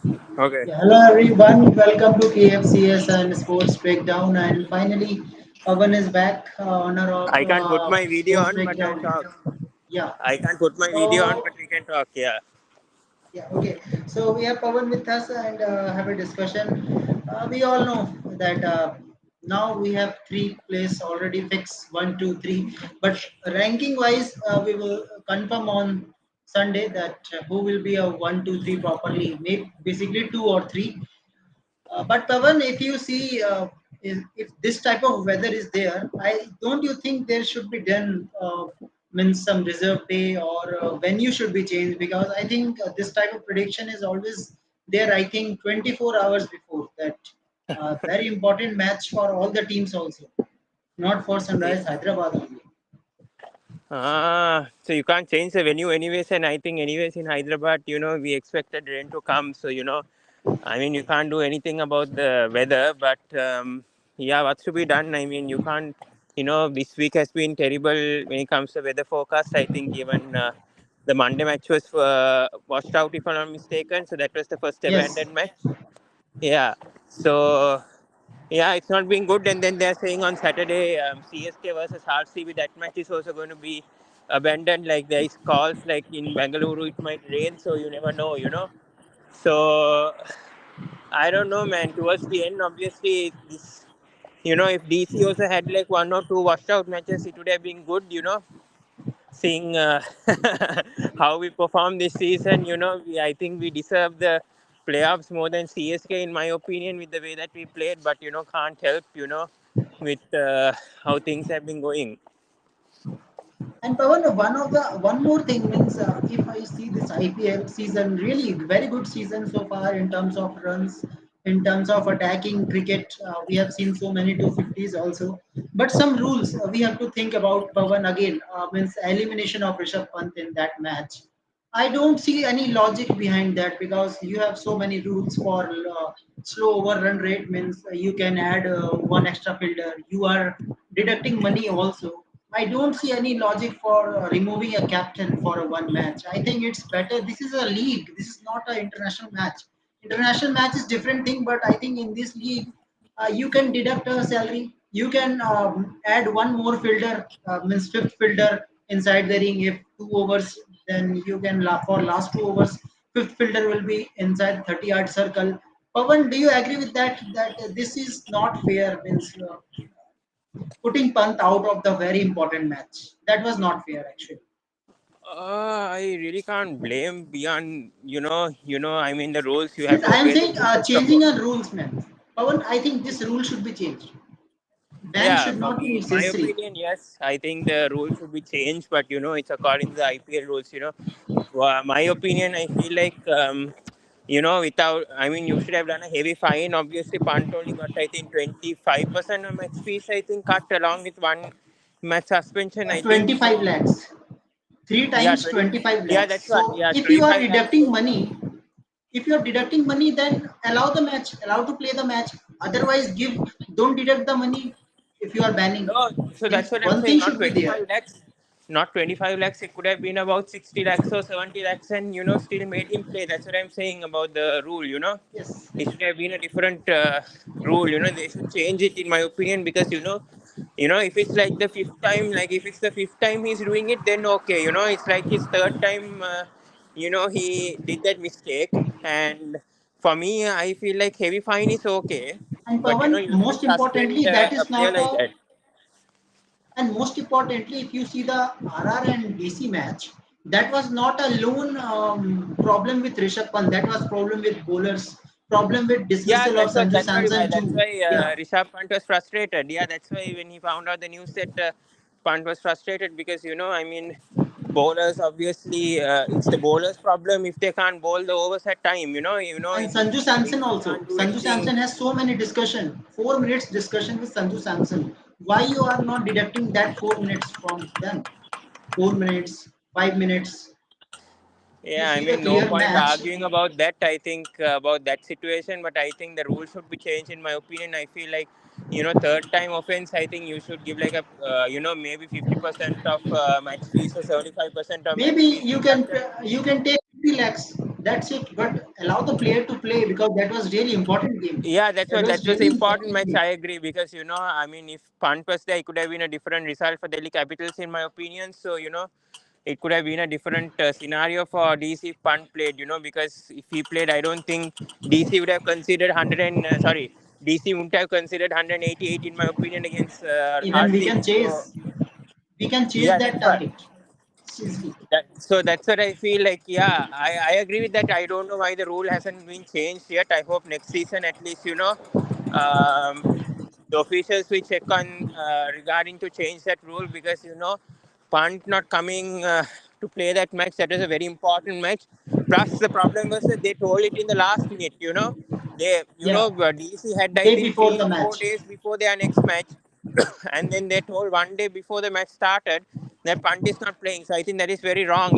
Okay. Yeah, hello everyone, welcome to KFCS and Sports Breakdown. And finally, Pavan is back, owner of I can't put my video Sports on, but I'll Breakdown. talk. Yeah, I can't put my video on, so but we can talk. Yeah. yeah, okay. So we have Pavan with us and have a discussion. We all know that now we have three places already fixed, one, two, three. But ranking wise, we will confirm on Sunday that who will be a one, two, three properly. Maybe basically two or three. But Pavan, if you see, if this type of weather is there, I don't you think there should be done means some reserve day or venue should be changed because I think this type of prediction is always there. I think 24 hours before that. Very important match for all the teams also, not for See. Sunrise Hyderabad only. So you can't change the venue anyways, and I think anyways in Hyderabad, we expected rain to come. So I mean, you can't do anything about the weather, but yeah, what's to be done? I mean, you can't. This week has been terrible when it comes to weather forecast. I think even the Monday match was washed out, if I'm not mistaken. So that was the first Yes. abandoned match. Yeah. So yeah, it's not been good. And then they're saying on Saturday, CSK versus RCB, that match is also going to be abandoned. Like there is calls like in Bangalore, it might rain, so you never know. So I don't know, man. Towards the end, obviously, if DC also had like one or two washed out matches, it would have been good. Seeing how we perform this season, I think we deserve the playoffs more than CSK, in my opinion, with the way that we played. But can't help, with how things have been going. And Pawan, one more thing means if I see this IPL season, really very good season so far in terms of runs, in terms of attacking cricket. We have seen so many 250s also. But some rules we have to think about Pawan again. Means elimination of Rishabh Pant in that match. I don't see any logic behind that because you have so many rules for slow over run rate means you can add one extra fielder. You are deducting money also. I don't see any logic for removing a captain for a one match. I think it's better. This is a league. This is not an international match. International match is different thing, but I think in this league, you can deduct a salary. You can add one more fielder, means fifth fielder inside the ring. If 2 overs, then you can for last 2 overs, fifth fielder will be inside 30-yard circle. Pawan, do you agree with that? That this is not fair. Means putting Pant out of the very important match. That was not fair, actually. I really can't blame beyond, I mean, the rules you Means have to I am obey the saying rules. First of all. changing a rules, man. Pawan, I think this rule should be changed. Ban Yeah, should for not be me, in my necessary. opinion, yes, I think the rules should be changed, but it's according to the IPL rules. My opinion, I feel like without, I mean, you should have done a heavy fine. Obviously, Punt only got, I think, 25% of match fees. I think cut along with one match suspension. I think 25 so. lakhs. Three Yeah, times 25 Yeah, lakhs. that's what. So Yeah, if you are 25 lakhs. deducting money, if you are deducting money, then allow the match, allow to play the match. Otherwise, don't deduct the money if you are banning. No, so that's Means what I'm one saying. thing Not should be there. 25 lakhs. Not 25 lakhs. It could have been about 60 lakhs or 70 lakhs, and still made him play. That's what I'm saying about the rule. Yes. It should have been a different rule. They should change it, in my opinion, because if it's like the fifth time, like if it's the fifth time he's doing it, then okay. It's like his third time. He did that mistake, and for me, I feel like heavy fine is okay, And but Pawan, you shouldn't most suspend importantly, that a is player not like a that. And most importantly, if you see the RR and DC match, that was not a lone problem with Rishabh Pant. That was problem with bowlers, problem with Yeah, dismissal of that's what. Sanju That's why. Samson That's too. why Yeah. Rishabh Pant was frustrated. Yeah, that's why when he found out the news that Pant was frustrated because I mean, bowlers obviously it's the bowlers' problem if they can't bowl the overs at time. And In Sanju Samson DC you also. can't do Sanju anything. Samson has so many discussion. 4 minutes discussion with Sanju Samson. Why you are not deducting that 4 minutes from them? 4 minutes, 5 minutes. If you Yeah, I see the mean, no clear point match, arguing about that. I think about that situation, but I think the rules should be changed. In my opinion, I feel like third time offense. I think you should give like a maybe 50% of match fees or 75% of match maybe fees you can deducted. you can take 50 lakhs. That's it. But allow the player to play because that was really important game. Yeah, that's That what was that was really an important important match. game. I agree because I mean, if Punt was there, it could have been a different result for Delhi Capitals, in my opinion. So it could have been a different scenario for DC if Punt played. Because if he played, I don't think DC would have considered 100 and sorry, DC wouldn't have considered 188 in my opinion against Even RCB. So we can chase yeah, that that's what. target. Seriously. So that's what I feel like. Yeah, I agree with that. I don't know why the rule hasn't been changed yet. I hope next season at least, um, the officials will check on regarding to change that rule because Punt not coming to play that match. That was a very important match. Plus the problem was that they told it in the last minute. Yeah. DC had I Day think before three the or four match. days before their next match, and then they told one day before the match started that Pant is not playing. So I think that is very wrong.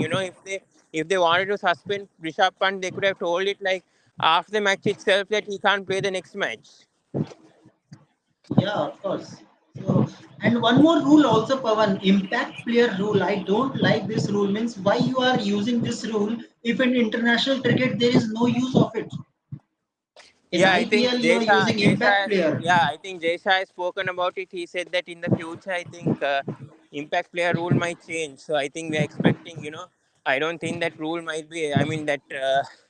If they wanted to suspend Rishabh Pant, they could have told it like after the match itself that he can't play the next match. Yeah, of course. So, and one more rule also, Pavan, impact player rule. I don't like this rule. Means why you are using this rule if in international cricket there is no use of it. In Yeah, I think IPL you are using impact player. I think Jaisha has spoken about it. He said that in the future, I think impact player rule might change. So I think we are expecting, I don't think that rule might be, I mean, that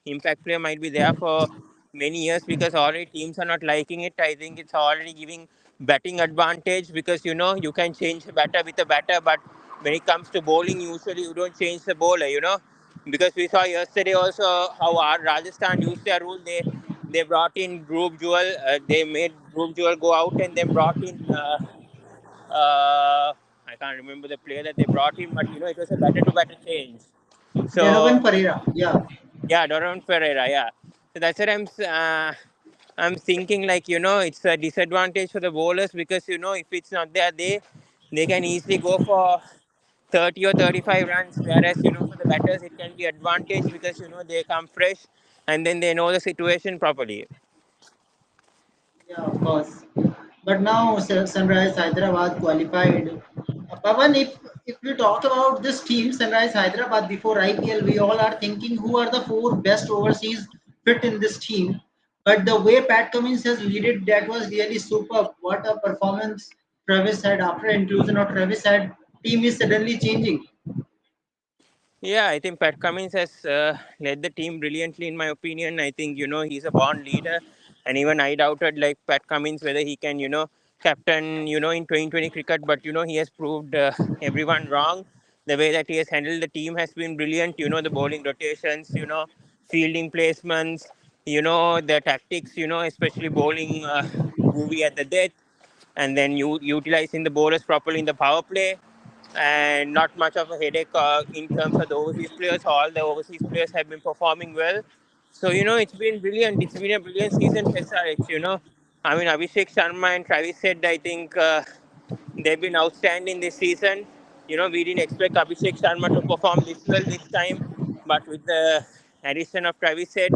impact player might be there for many years because already teams are not liking it. I think it's already giving batting advantage because, you can change the batter with a batter, but when it comes to bowling, usually you don't change the bowler. Because we saw yesterday also how our Rajasthan used their rule. They brought in Group Jewel. They made Group Jewel go out and then brought in. I can't remember the player that they brought in, but it was a batter to batter change. Delavan So Pereira. Yeah. yeah, Doran Ferreira. Yeah, so that's what I'm thinking. Like it's a disadvantage for the bowlers because if it's not there, they can easily go for 30 or 35 runs. Whereas for the batters, it can be advantage because they come fresh and then they know the situation properly. Yeah, of course. But now Sunrise Hyderabad qualified. Pavan, if we talk about this team, Sunrise Hyderabad before IPL, we all are thinking who are the four best overseas fit in this team. But the way Pat Cummins has leaded, that was really superb. What a performance Travis had after inclusion of Travis had. Team is suddenly changing. Yeah, I think Pat Cummins has led the team brilliantly, in my opinion. I think he's a born leader, and even I doubted like Pat Cummins whether he can captain in 2020 cricket, but he has proved everyone wrong. The way that he has handled the team has been brilliant. The bowling rotations, fielding placements, the tactics, especially bowling Bhuvi at the death, and then you utilizing the bowlers properly in the power play and not much of a headache in terms of the overseas players. All the overseas players have been performing well. So, it's been brilliant. It's been a brilliant season for SRH. I mean, Abhishek Sharma and Travis said, I think they've been outstanding this season. We didn't expect Abhishek Sharma to perform this well this time, but with the addition of Travis said,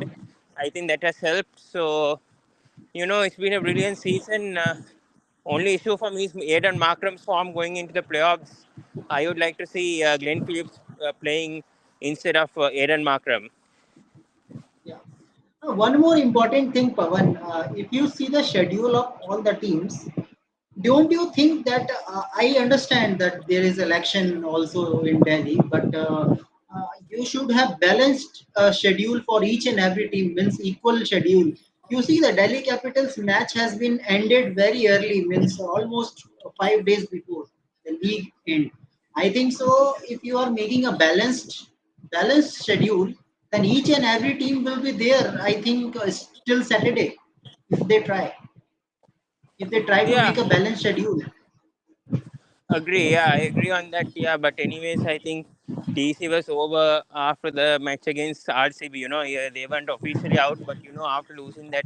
I think that has helped. So, it's been a brilliant season. Only issue for me is Aidan Markram's form going into the playoffs. I would like to see Glenn Phillips playing instead of Aidan Markram. Yeah. One more important thing, Pavan. If you see the schedule of all the teams, don't you think that I understand that there is election also in Delhi, but you should have balanced schedule for each and every team, means equal schedule. You see, the Delhi Capitals match has been ended very early, means almost 5 days before the league end. I think so. If you are making a balanced schedule, then each and every team will be there. I think till Saturday, if they try to Yeah, make a balanced schedule. agree. Yeah, I agree on that. Yeah, but anyways, I think DC was over after the match against RCB. Yeah, they weren't officially out, but after losing that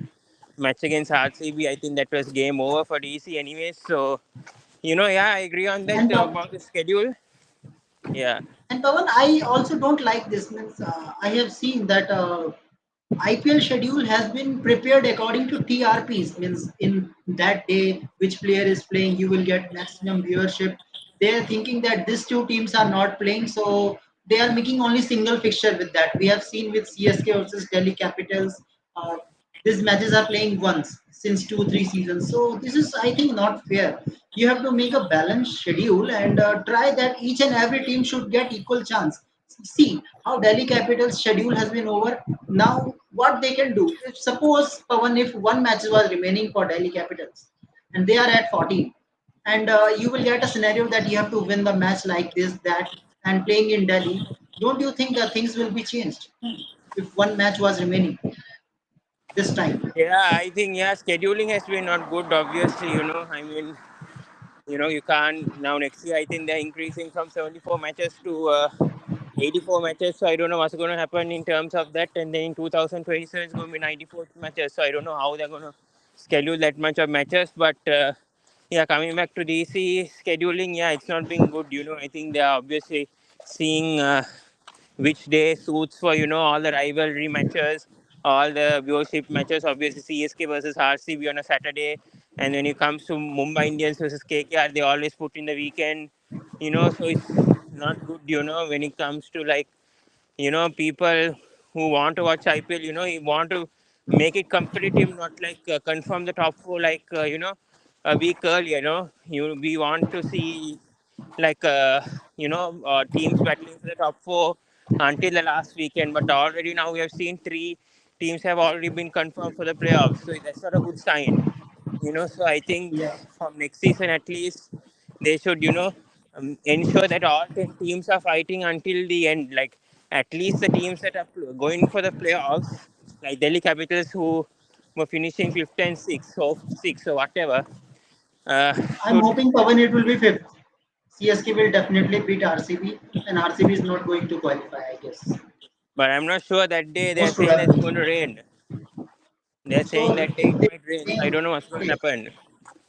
match against RCB, I think that was game over for DC. Anyways, so yeah, I agree on that And about the schedule. Yeah. Pawan, I also don't like this. Means I have seen that IPL schedule has been prepared according to TRPs. Means in that day, which player is playing, you will get maximum viewership. They are thinking that these two teams are not playing, so they are making only single fixture with that. We have seen with CSK versus Delhi Capitals, uh, these matches are playing once since 2 3 seasons. So this is, I think, not fair. You have to make a balanced schedule and try that each and every team should get equal chance. See how Delhi Capitals schedule has been over. Now what they can do? If suppose Pawan, if one match was remaining for Delhi Capitals and they are at 14, and you will get a scenario that you have to win the match like this, that, and playing in Delhi. Don't you think that things will be changed if one match was remaining this time? Yeah, I think yeah, scheduling has been not good. Obviously, I mean, you can't now next year. I think they're increasing from 74 matches to 84 matches. So I don't know what's going to happen in terms of that. And then in 2027, it's going to be 94 matches. So I don't know how they're going to schedule that much of matches. But yeah, coming back to DC scheduling, yeah, it's not being good. I think they are obviously seeing which day suits for all the rivalry matches, all the viewership matches. Obviously, CSK versus RCB on a Saturday, and when it comes to Mumbai Indians versus KKR, they always put in the weekend. So it's not good. When it comes to like people who want to watch IPL. You want to make it competitive, not like confirm the top four like a week earlier. We want to see like teams battling for the top four until the last weekend. But already now we have seen three teams have already been confirmed for the playoffs, so that's not a good sign. So I think Yeah, from next season at least they should ensure that all 10 teams are fighting until the end. Like at least the teams that are going for the playoffs, like Delhi Capitals who were finishing fifth and sixth or whatever, I'm should. hoping Pawan it will be fifth. CSK will definitely beat RCB, and RCB is not going to qualify, I guess. But I'm not sure that day they're Most saying that it's probably. going to rain. They're saying So that day it they might rain. So I saying, don't know what's going to okay, happen.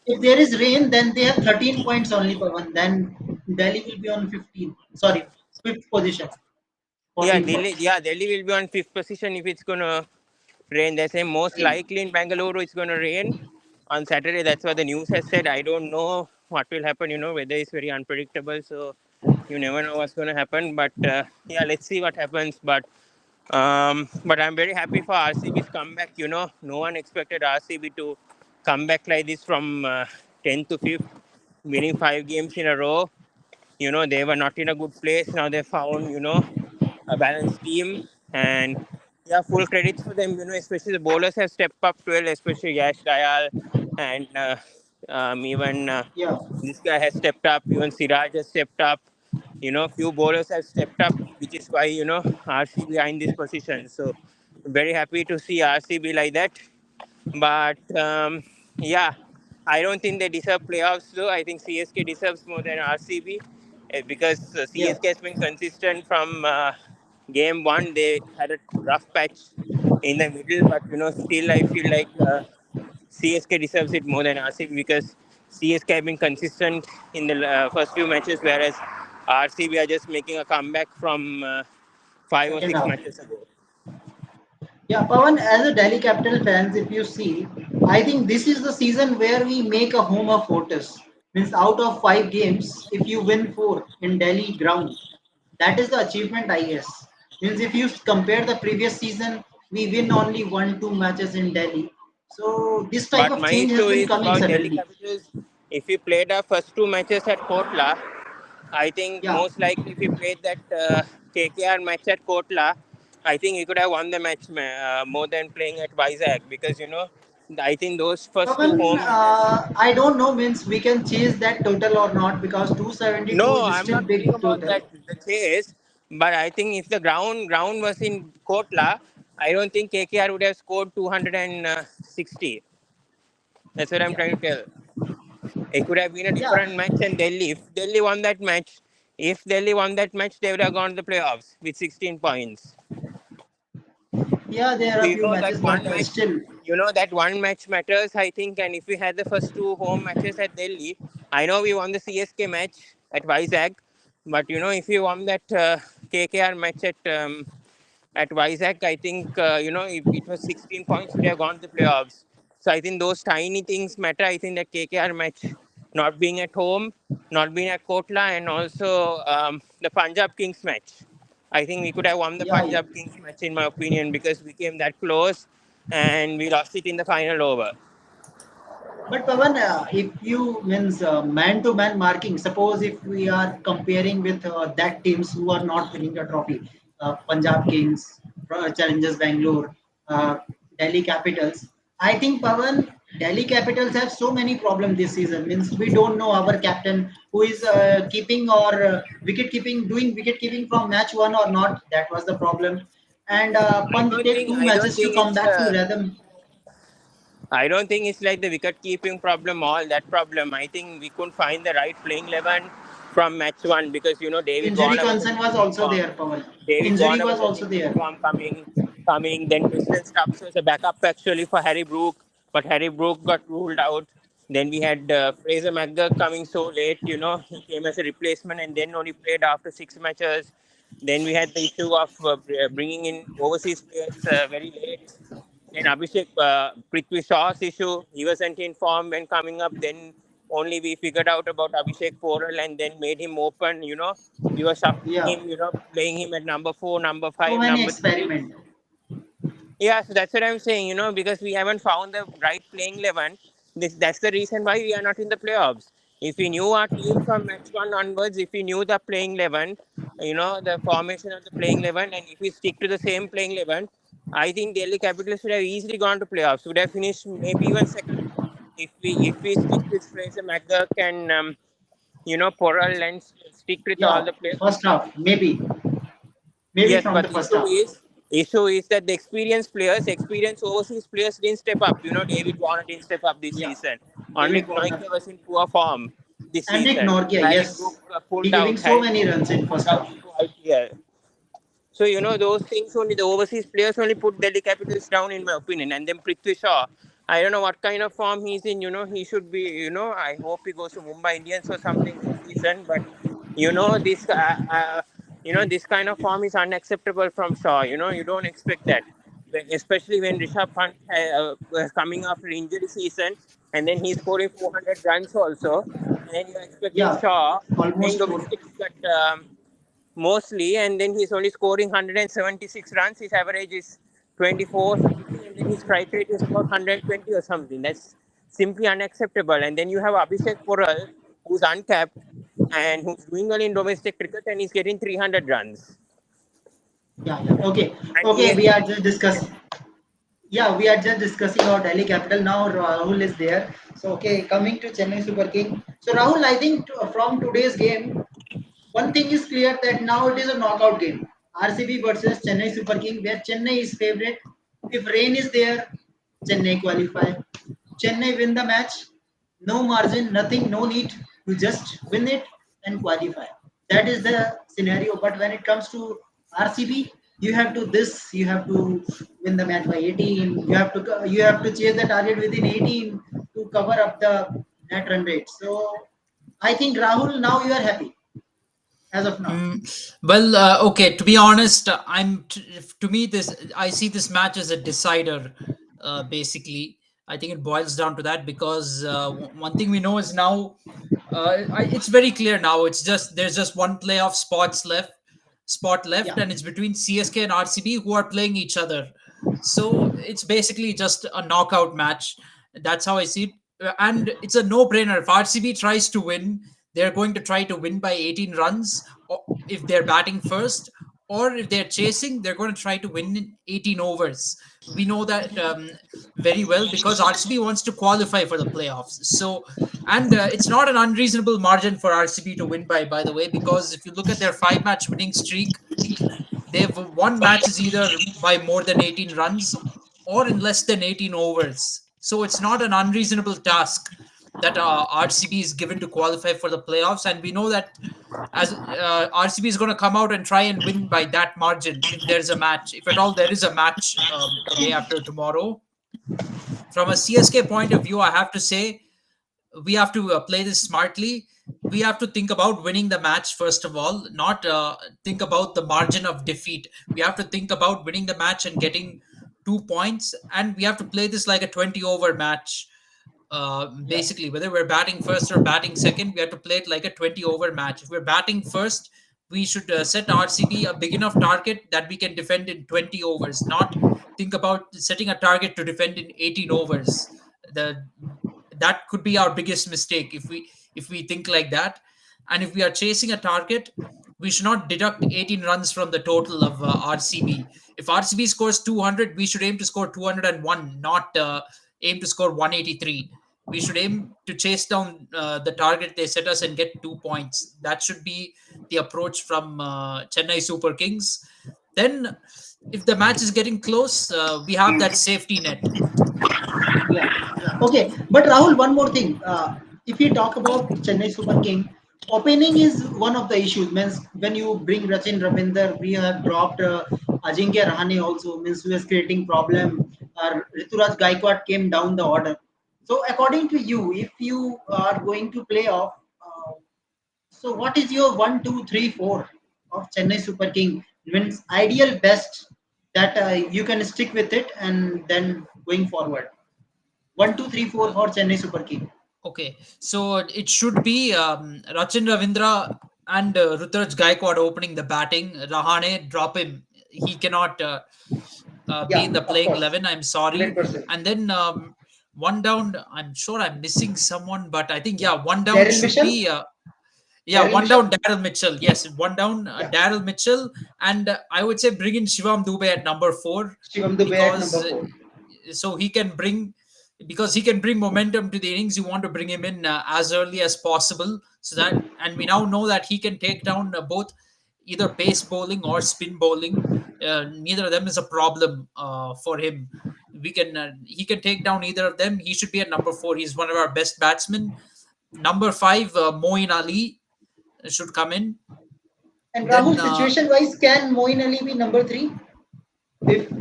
if there is rain, then they have 13 points only, Pawan. Then Delhi will be on 15. Sorry, fifth position, Yeah, 14 points. Delhi will be on fifth position if it's going to rain. They say most likely in Bangalore it's going to rain on Saturday. That's what the news has said. I don't know what will happen. Weather is very unpredictable, so you never know what's going to happen. But yeah, let's see what happens. But I'm very happy for RCB's comeback. No one expected RCB to come back like this from 10th to 5th, winning 5 games in a row. They were not in a good place. Now they found a balanced team, and yeah, full credits for them. Especially the bowlers have stepped up well, especially Yash Dayal, and even Yeah, this guy has stepped up. Even Siraj has stepped up. Few bowlers have stepped up, which is why RCB are in this position. So very happy to see RCB like that. But yeah, I don't think they deserve playoffs though. I think CSK deserves more than RCB because yeah. CSK has been consistent from game one. They had a rough patch in the middle, but still I feel like CSK deserves it more than RCB because CSK have been consistent in the first few matches, whereas RCB are just making a comeback from 5 or 6 Second half. matches ago. Yeah, Pawan, as a Delhi Capital fans, if you see, I think this is the season where we make a home a fortress. Means out of 5 games, if you win four in Delhi ground, that is the achievement, I guess. Means if you compare the previous season, we win only 1 2 matches in Delhi. So this type But of my change has issue been is coming about Delhi suddenly. Capitals. If we played our first 2 matches at Kotla, I think Yeah, most likely if we played that KKR match at Kotla, I think we could have won the match more than playing at Vizag because I think those first two Pawan, home matches. I don't know means we can chase that total or not because 272 No, is I'm still not saying big about total. that the chase, but I think if the ground was in Kotla, I don't think KKR would have scored 260. That's what I'm Yeah, trying to tell. It could have been a yeah, different match, and if Delhi won that match, they would have gone to the playoffs with 16 points. yeah. There So are a few matches, but still, that one match matters, I think. And if we had the first two home matches at Delhi, I know we won the CSK match at Vizag, but if we won that KKR match at Vizag, I think if it was 16 points, we'd have gone to the playoffs. So I think those tiny things matter. I think that KKR match, not being at home, not being at Kotla, and also the Punjab Kings match. I think we could have won the Yeah, yeah. Punjab Kings match, in my opinion, because we came that close and we lost it in the final over. But Pavan, if you means man-to-man marking, suppose if we are comparing with that teams who are not winning the trophy, Punjab Kings, Challengers Bangalore, uh, Delhi Capitals. I think Pavan, Delhi Capitals have so many problems this season. Means we don't know our captain who is keeping or wicket keeping, doing wicket keeping from match one or not. That was the problem. And Pant take two I don't matches to think come it's back to rhythm. I don't think it's like the wicket keeping problem, all that problem. I think we couldn't find the right playing 11 from match one because David Injury Warner was in concern was decent also form. there, Pawan. David Injury Warner was was in also decent there. form coming. Then Tristan Stubbs was a backup actually for Harry Brook, but Harry Brook got ruled out. Then we had Fraser McGurk coming so late. He came as a replacement and then only played after 6 matches. Then we had the issue of bringing in overseas players very late. Then Abhishek, Prithvi Shaw's issue, he wasn't in form when coming up. Then only we figured out about Abhishek Poral and then made him open. We were shuffling Yeah. him, playing him at number four, number So five, many number three. experiment. Yeah, so that's what I'm saying, because we haven't found the right playing 11. That's the reason why we are not in the playoffs. If we knew our team from match one onwards, if we knew the playing 11, the formation of the playing 11, and if we stick to the same playing 11, I think Delhi Capitals would have easily gone to playoffs, would have finished maybe even second. If we stick with Fraser McGurk and, Poral and stick with all Yeah. the players. First half, maybe. Maybe Yes, from but the first half. issue is that the experienced overseas players didn't step up. David Warner didn't step up this Yeah. season. David Enric Warner. Noike was in poor form this Enric season. Norgia, Harry Brook yes. He pulled giving out. so Harry many Brook runs in pulled first out half. into IPL. So those things only the overseas players only put Delhi Capitals down, in my opinion. And then Prithvi Shaw, I don't know what kind of form he's in. He should be. I hope he goes to Mumbai Indians or something this season. But this. This kind of form is unacceptable from Shaw. You don't expect that, especially when Rishabh Pant was coming after injury season, and then he's scoring 400 runs also, and then you're expecting Yeah. Shaw playing Almost four. domestic cricket. Mostly, and then he's only scoring 176 runs. His average is 24 something, and then his strike rate is about 120 or something. That's simply unacceptable. And then you have Abhishek Poral, who's uncapped and who's doing well in domestic cricket, and he's getting 300 runs. Yeah, yeah. Okay. And Okay, we are just yeah, discussing. Yeah, we are just discussing our Delhi capital now. Rahul is there. So, okay, coming to Chennai Super King. So, Rahul, I think from today's game, one thing is clear that now it is a knockout game. RCB versus Chennai Super King, where Chennai is favorite. If rain is there, Chennai qualify. Chennai win the match. No margin, nothing, no need to just win it and qualify. That is the scenario. But when it comes to RCB, you have to this. You have to win the match by 18. You have to chase the target within 18 to cover up the net run rate. So I think Rahul, now you are happy as of now. Well, okay. To be honest, to me this I see this match as a decider. Basically, I think it boils down to that because one thing we know is now, it's very clear now. It's just there's just one playoff spot left, Yeah, and it's between CSK and RCB who are playing each other. So it's basically just a knockout match. That's how I see it. And it's a no-brainer. If RCB tries to win, they're going to try to win by 18 runs if they're batting first, or if they're chasing, they're going to try to win in 18 overs. We know that very well because RCB wants to qualify for the playoffs. So, and it's not an unreasonable margin for RCB to win by the way, because if you look at their 5 match winning streak, they've won matches either by more than 18 runs or in less than 18 overs. So it's not an unreasonable task that RCB is given to qualify for the playoffs. And we know that as RCB is going to come out and try and win by that margin if there's a match, if at all there is a match day after tomorrow. From a CSK point of view, I have to say we have to play this smartly. We have to think about winning the match first of all, not think about the margin of defeat. We have to think about winning the match and getting 2 points, and we have to play this like a 20 over match. yeah, Basically, whether we're batting first or batting second, we have to play it like a 20 over match. If we're batting first, we should set RCB a big enough target that we can defend in 20 overs, not think about setting a target to defend in 18 overs. The That could be our biggest mistake if we think like that. And if we are chasing a target, we should not deduct 18 runs from the total of RCB. If RCB scores 200, we should aim to score 201, not aim to score 183. We should aim to chase down the target they set us and get 2 points. That should be the approach from Chennai Super Kings. Then, if the match is getting close, we have that safety net. Yeah. Okay, but Rahul, one more thing. If we talk about Chennai Super King, opening is one of the issues. Means when you bring Rachin Ravinder, we have dropped Ajinkya Rahane also. Means who is creating problem. Rituraj Gaikwad came down the order. So according to you, if you are going to play off, so what is your one, two, three, four of Chennai Super King? Means ideal best that you can stick with it and then going forward. One, two, three, four for Chennai Super King. Okay, so it should be Rachin Ravindra and Rutraj Gaikwad opening the batting. Rahane, drop him. He cannot be Yeah, in the of playing course. 11. I'm sorry. 100%. And then one down. I'm sure I'm missing someone, but I think, yeah, one down Daryl should Mitchell? be. Yeah, Daryl one Mitchell? down Daryl Mitchell. Yes, one down Yeah. Daryl Mitchell, and I would say bring in Shivam Dubey at number 4, Shivam Dubey at because number 4. so he can bring because he can bring momentum to the innings. You want to bring him in as early as possible, so that, and we now know that he can take down both either pace bowling or spin bowling. Neither of them is a problem for him. We can He can take down either of them. He should be at number 4. He's one of our best batsmen. Number 5, Moeen Ali should come in. And Then, Rahul, situation wise, can Moin Ali be number 3 if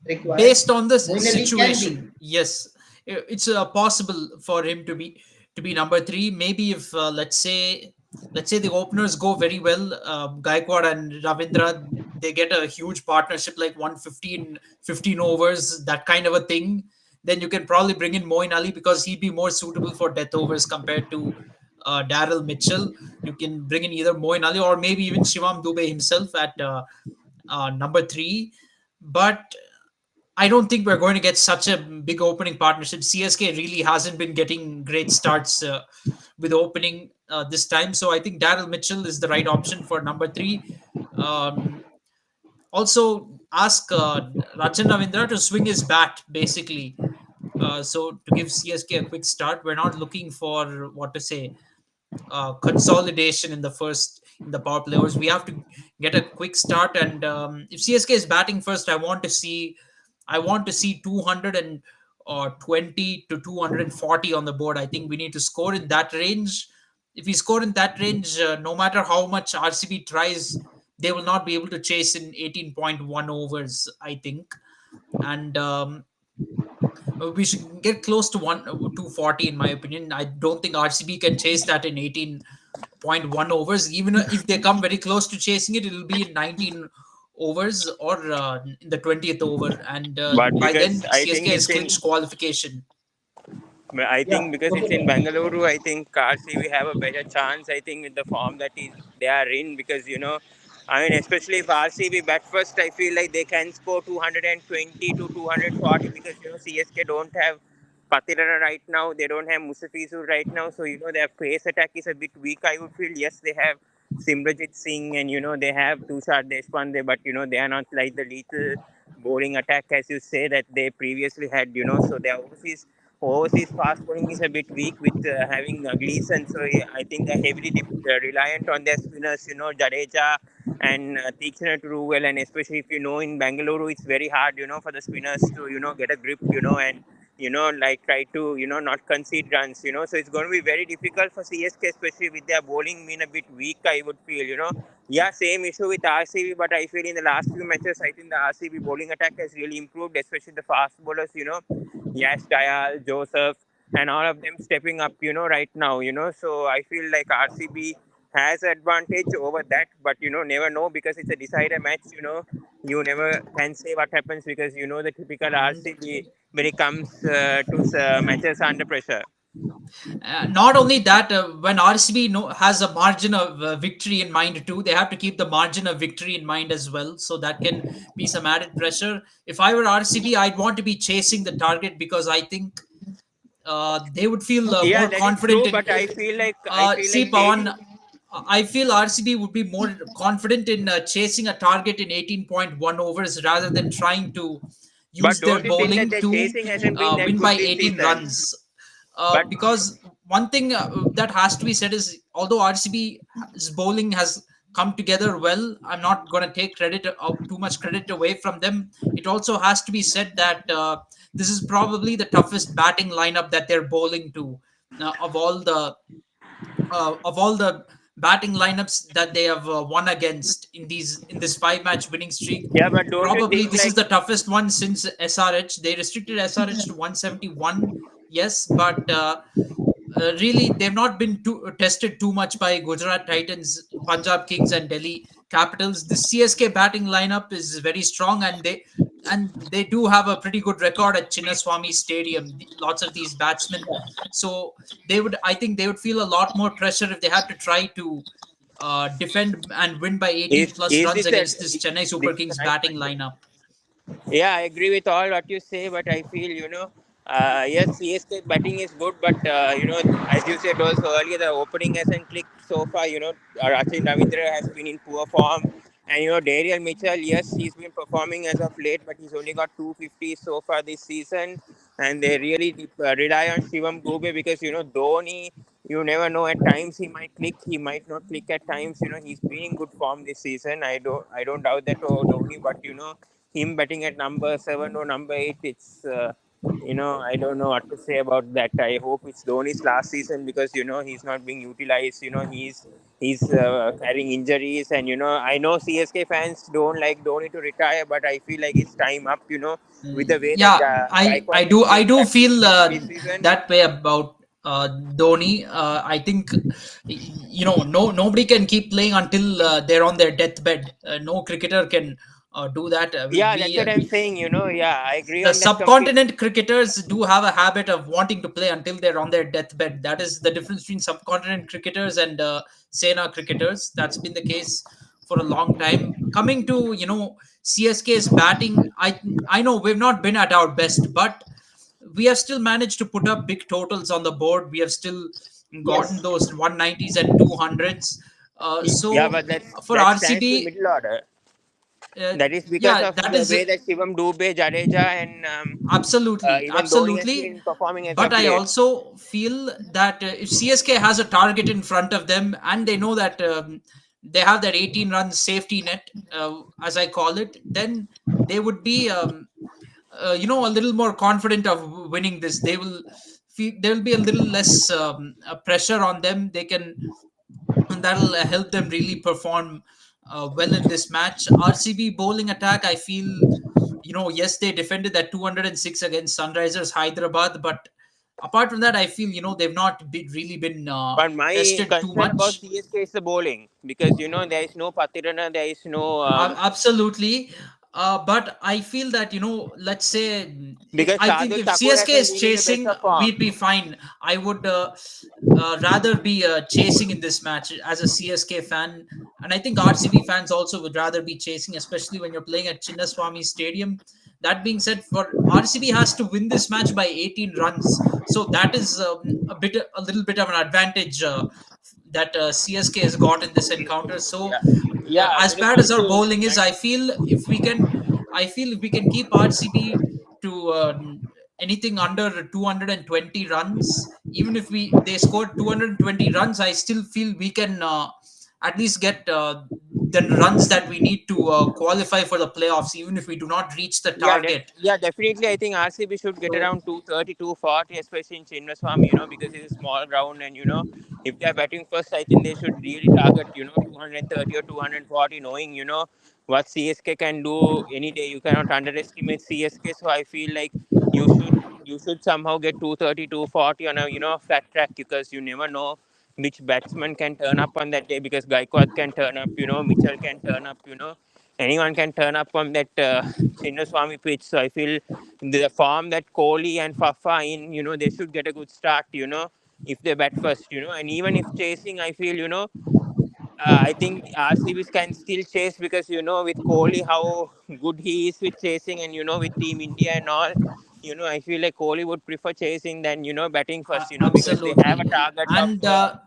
required? based on the Moin Ali can be. situation, yes, it's possible for him to be number 3. Maybe if let's say the openers go very well, Gaikwad and Ravindra, they get a huge partnership like 115 overs, that kind of a thing. Then you can probably bring in Moin Ali, because he'd be more suitable for death overs compared to Daryl Mitchell. You can bring in either Moin Ali or maybe even Shivam Dubey himself at number 3. But I don't think we're going to get such a big opening partnership. CSK really hasn't been getting great starts with opening this time. So I think Daryl Mitchell is the right option for number 3. Um, Also, ask Rachin Ravindra to swing his bat, basically. So to give CSK a quick start, we're not looking for, what to say, consolidation in the power play overs. We have to get a quick start, and if CSK is batting first, I want to see 220 to 240 on the board. I think we need to score in that range. If we score in that range, no matter how much RCB tries, they will not be able to chase in 18.1 overs, I think. And we should get close to 240, in my opinion. I don't think RCB can chase that in 18.1 overs. Even if they come very close to chasing it, it'll be in 19 overs or in the 20th over, and But by because then I CSK think has it's clinched in qualification. I Yeah. think because it's in Okay. Bangalore, I think RCB have a better chance. I think with the form that is they are in, because I mean, especially if RCB bat first, I feel like they can score 220 to 240, because CSK don't have Patirana right now, they don't have Musafizu right now, so their pace attack is a bit weak. I would feel. Yes, they have Simrajit Singh, and they have Tushar Deshpande, but they are not like the lethal bowling attack as you say that they previously had. So their overseas fast bowling is a bit weak with having Gleason. So yeah, I think they're heavily reliant on their spinners, Jadeja and Tikshana to do well. And especially if in Bangalore, it's very hard, for the spinners to, get a grip, and, like try to, not concede runs, So it's going to be very difficult for CSK, especially with their bowling being a bit weak, I would feel. Yeah, same issue with RCB, but I feel in the last few matches, I think the RCB bowling attack has really improved, especially the fast bowlers, Yash Dayal, Joseph, and all of them stepping up, right now, So I feel like RCB has advantage over that, but never know, because it's a decider match, You never can say what happens, because the typical And RCB when it comes to matches under pressure. Not only that, when RCB has a margin of victory in mind too, they have to keep the margin of victory in mind as well. So that can be some added pressure. If I were RCB, I'd want to be chasing the target because I think they would feel Yeah, more that is confident true. in. But I feel like See, chasing. Pawan, I feel RCB would be more confident in chasing a target in 18.1 overs rather than trying to use But their don't you think that bowling the to chasing hasn't been that win good by this 18 season? runs. But Because one thing that has to be said is, although RCB's bowling has come together well, I'm not going to take too much credit away from them. It also has to be said that this is probably the toughest batting lineup that they're bowling to, of all the batting lineups that they have won against in this 5 match winning streak. yeah, but don't you Probably think this is like the toughest one since SRH. They restricted SRH to 171, yes, but really they've not been tested too much by Gujarat Titans, Punjab Kings, and Delhi Capitals. The CSK batting lineup is very strong, and they do have a pretty good record at Chinnaswamy Stadium. Lots of these batsmen, so I think they would feel a lot more pressure if they had to try to defend and win by 18 plus is runs this a against this Chennai this Super is a Kings nice batting question. lineup. Yeah, I agree with all what you say, but I feel, yes, CSK batting is good, but as you said also earlier, the opening hasn't clicked so far. Rachin Ravindra has been in poor form, and Dariel Mitchell, yes, he's been performing as of late, but he's only got 250 so far this season, and they really rely on Shivam Dube because Dhoni. You never know. At times he might click, he might not click. At times, he's been in good form this season. I don't doubt that. Oh, Dhoni, but him betting at number 7 or number 8, it's I don't know what to say about that. I hope it's Dhoni's last season because he's not being utilized. He's carrying injuries, and I know CSK fans don't like Dhoni to retire, but I feel like it's time up. With the way that Yeah, I Gaikwad has do I been do feel captaining this season. that way about Dhoni. I think no, nobody can keep playing until they're on their deathbed. No cricketer can do that. Yeah, that's what I'm saying. Yeah, I agree The on that completely. subcontinent cricketers do have a habit of wanting to play until they're on their deathbed. That is the difference between subcontinent cricketers and Sena cricketers. That's been the case for a long time. Coming to CSK's batting, I know we've not been at our best, but we have still managed to put up big totals on the board. We have still gotten Yes. those 190s and 200s. Yeah, So but that's for that's thanks to RCB, middle order. That is because yeah, of that the is way that Shivam Dube, Jadeja, and absolutely, even Dhoni has absolutely. been performing as But of I late. also feel that if CSK has a target in front of them and they know that they have that 18 run safety net, as I call it, then they would be, a little more confident of winning this. They will feel there will be a little less pressure on them. They can, and that'll help them really perform well in this match. RCB bowling attack, I feel, yes, they defended that 206 against Sunrisers Hyderabad, but apart from that, I feel they've not really been But my tested too concern about much. CSK is the bowling because there is no Patirana, there is no Absolutely. But I feel that, let's say, because I think Shardul if Thakur CSK hasn't is been in the best chasing, of form. we'd be fine. I would rather be chasing in this match as a CSK fan. And I think RCB fans also would rather be chasing, especially when you're playing at Chinnaswamy Stadium. That being said, for RCB has to win this match by 18 runs. So that is a little bit of an advantage that CSK has got in this encounter. So Yeah, yeah. as When it bad as comes our to bowling is, I feel if we can keep RCB to anything under 220 runs, even if they scored 220 runs, I still feel we can at least get the runs that we need to qualify for the playoffs, even if we do not reach the Yeah, target. yeah, definitely. I think RCB should get So around 230, 240, especially in Chinnaswamy, because it's a small ground. And, if they're batting first, I think they should really target, 230 or 240, knowing, what CSK can do any day. You cannot underestimate CSK. So I feel like you should somehow get 230, 240 on a, flat track because you never know which batsman can turn up on that day because Gaikwad can turn up, Mitchell can turn up, anyone can turn up on that Chinnaswamy pitch. So I feel the form that Kohli and Fafa in, they should get a good start. if they bat first, and even if chasing, I feel, I think RCBs can still chase because with Kohli how good he is with chasing, and with Team India and all, I feel like Kohli would prefer chasing than batting first, because they have a Absolutely. target of. And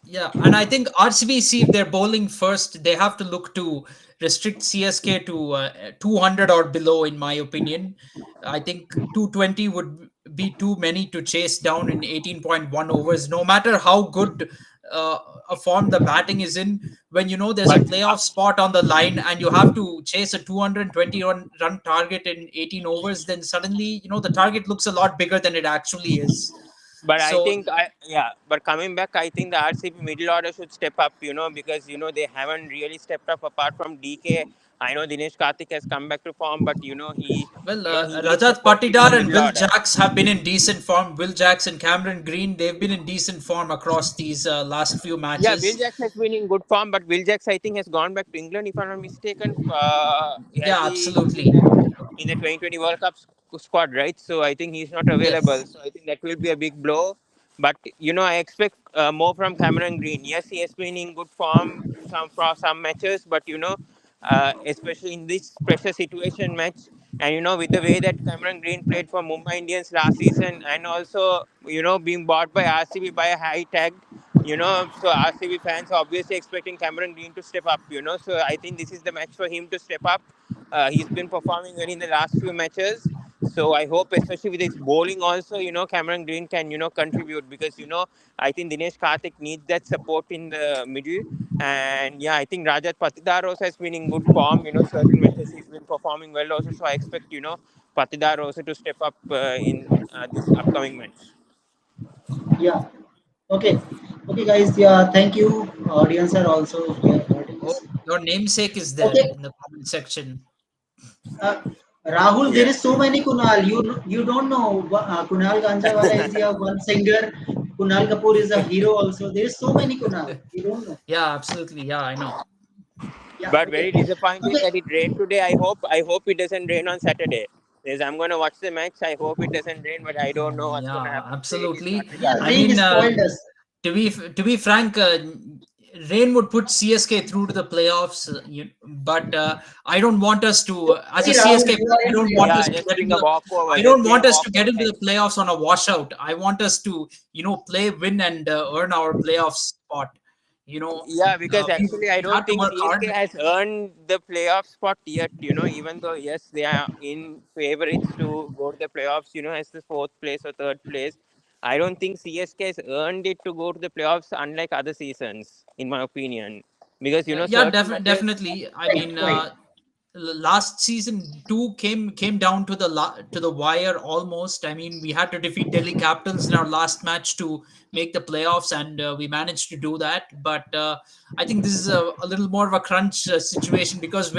yeah, and I think RCB, see, if they're bowling first, they have to look to restrict CSK to 200 or below, in my opinion. I think 220 would be too many to chase down in 18.1 overs, no matter how good a form the batting is in. When you know there's a But playoff spot on the line and you have to chase a 220 run target in 18 overs, then suddenly, the target looks a lot bigger than it actually is. I So, think yeah. But coming back, I think the RCB middle order should step up. Because they haven't really stepped up apart from DK. I know Dinesh Karthik has come back to form, but well, he needs Rajat support in the Patidar and middle Will order. Jacks have been in decent form. Will Jacks and Cameron Green, they've been in decent form across these last few Yeah, Will matches. Jacks has been in good form, but Will Jacks, I think, has gone back to England, if I'm not mistaken. As Yeah, he is absolutely. in the 2020 World Cup squad, right? So I think he's not available. Yes. So I think that will be a big blow. But I expect more from Cameron Green. Yes, he has been in good form for some matches, but especially in this pressure situation match, and with the way that Cameron Green played for Mumbai Indians last season, and also being bought by RCB by a high tag, so RCB fans are obviously expecting Cameron Green to step up, so I think this is the match for him to step up. He's been performing well in the last few matches, so I hope, especially with his bowling also, Cameron Green can contribute, because I think Dinesh Karthik needs that support in the middle. And yeah, I think Rajat Patidar also has been in good form, certain matches he's been performing well also, so I expect Patidar also to step up in this upcoming match. Yeah. Okay. Okay, guys. Yeah. Thank you. Audience are also here watching Oh, us. your namesake is there Okay. in the comment section. Uh, Rahul, there Yeah. is so many Kunal. You don't know. Kunal Ganjawala is the one singer. Kunal Kapoor is a hero also. There is so many Kunal. You don't know. Yeah, absolutely. Yeah, I know. Yeah. But Okay. very disappointing Okay. that it rained today. I hope it doesn't rain on Saturday. Because I'm gonna watch the match. I hope it doesn't rain, but I don't know what's gonna Yeah, happen today. It is not absolutely. Yeah. I regarded. Rain mean, spoiled us. to be frank, rain would put CSK through to the playoffs. But I don't want us to, as a Sorry, Rahul. CSK You fan, are I in don't want playoff. us Yeah, to just get giving into a the. walkover. I Just don't give want a us to get walkover into the match. playoffs on a washout. I want us to, play, win, and earn our playoff spot. You know, Yeah, because actually, I we've had don't to think work CSK hard. has earned the playoff spot yet. Even though yes, they are in favorites to go to the playoffs. As the fourth place or third place. I don't think CSK has earned it to go to the playoffs, unlike other seasons, in my opinion. Because Yeah, certain matches. definitely. I Right. mean, Right. last season two came down to the wire almost. I mean, we had to defeat Delhi Capitals in our last match to make the playoffs, and we managed to do that. But I think this is a little more of a crunch situation because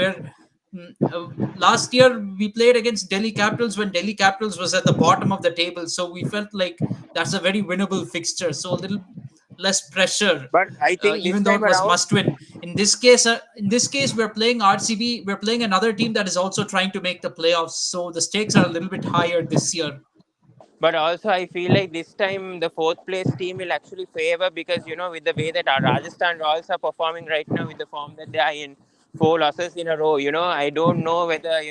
last year we played against Delhi Capitals when Delhi Capitals was at the bottom of the table, so we felt like that's a very winnable fixture. So a little less pressure, But I think this even though time it was around. must win. In this case, we're playing RCB. We're playing another team that is also trying to make the playoffs, so the stakes are a little bit higher this year. But also, I feel like this time the fourth place team will actually favor, because with the way that our Rajasthan Royals are performing right now, with the form that they are in, four losses in a row. I don't know whether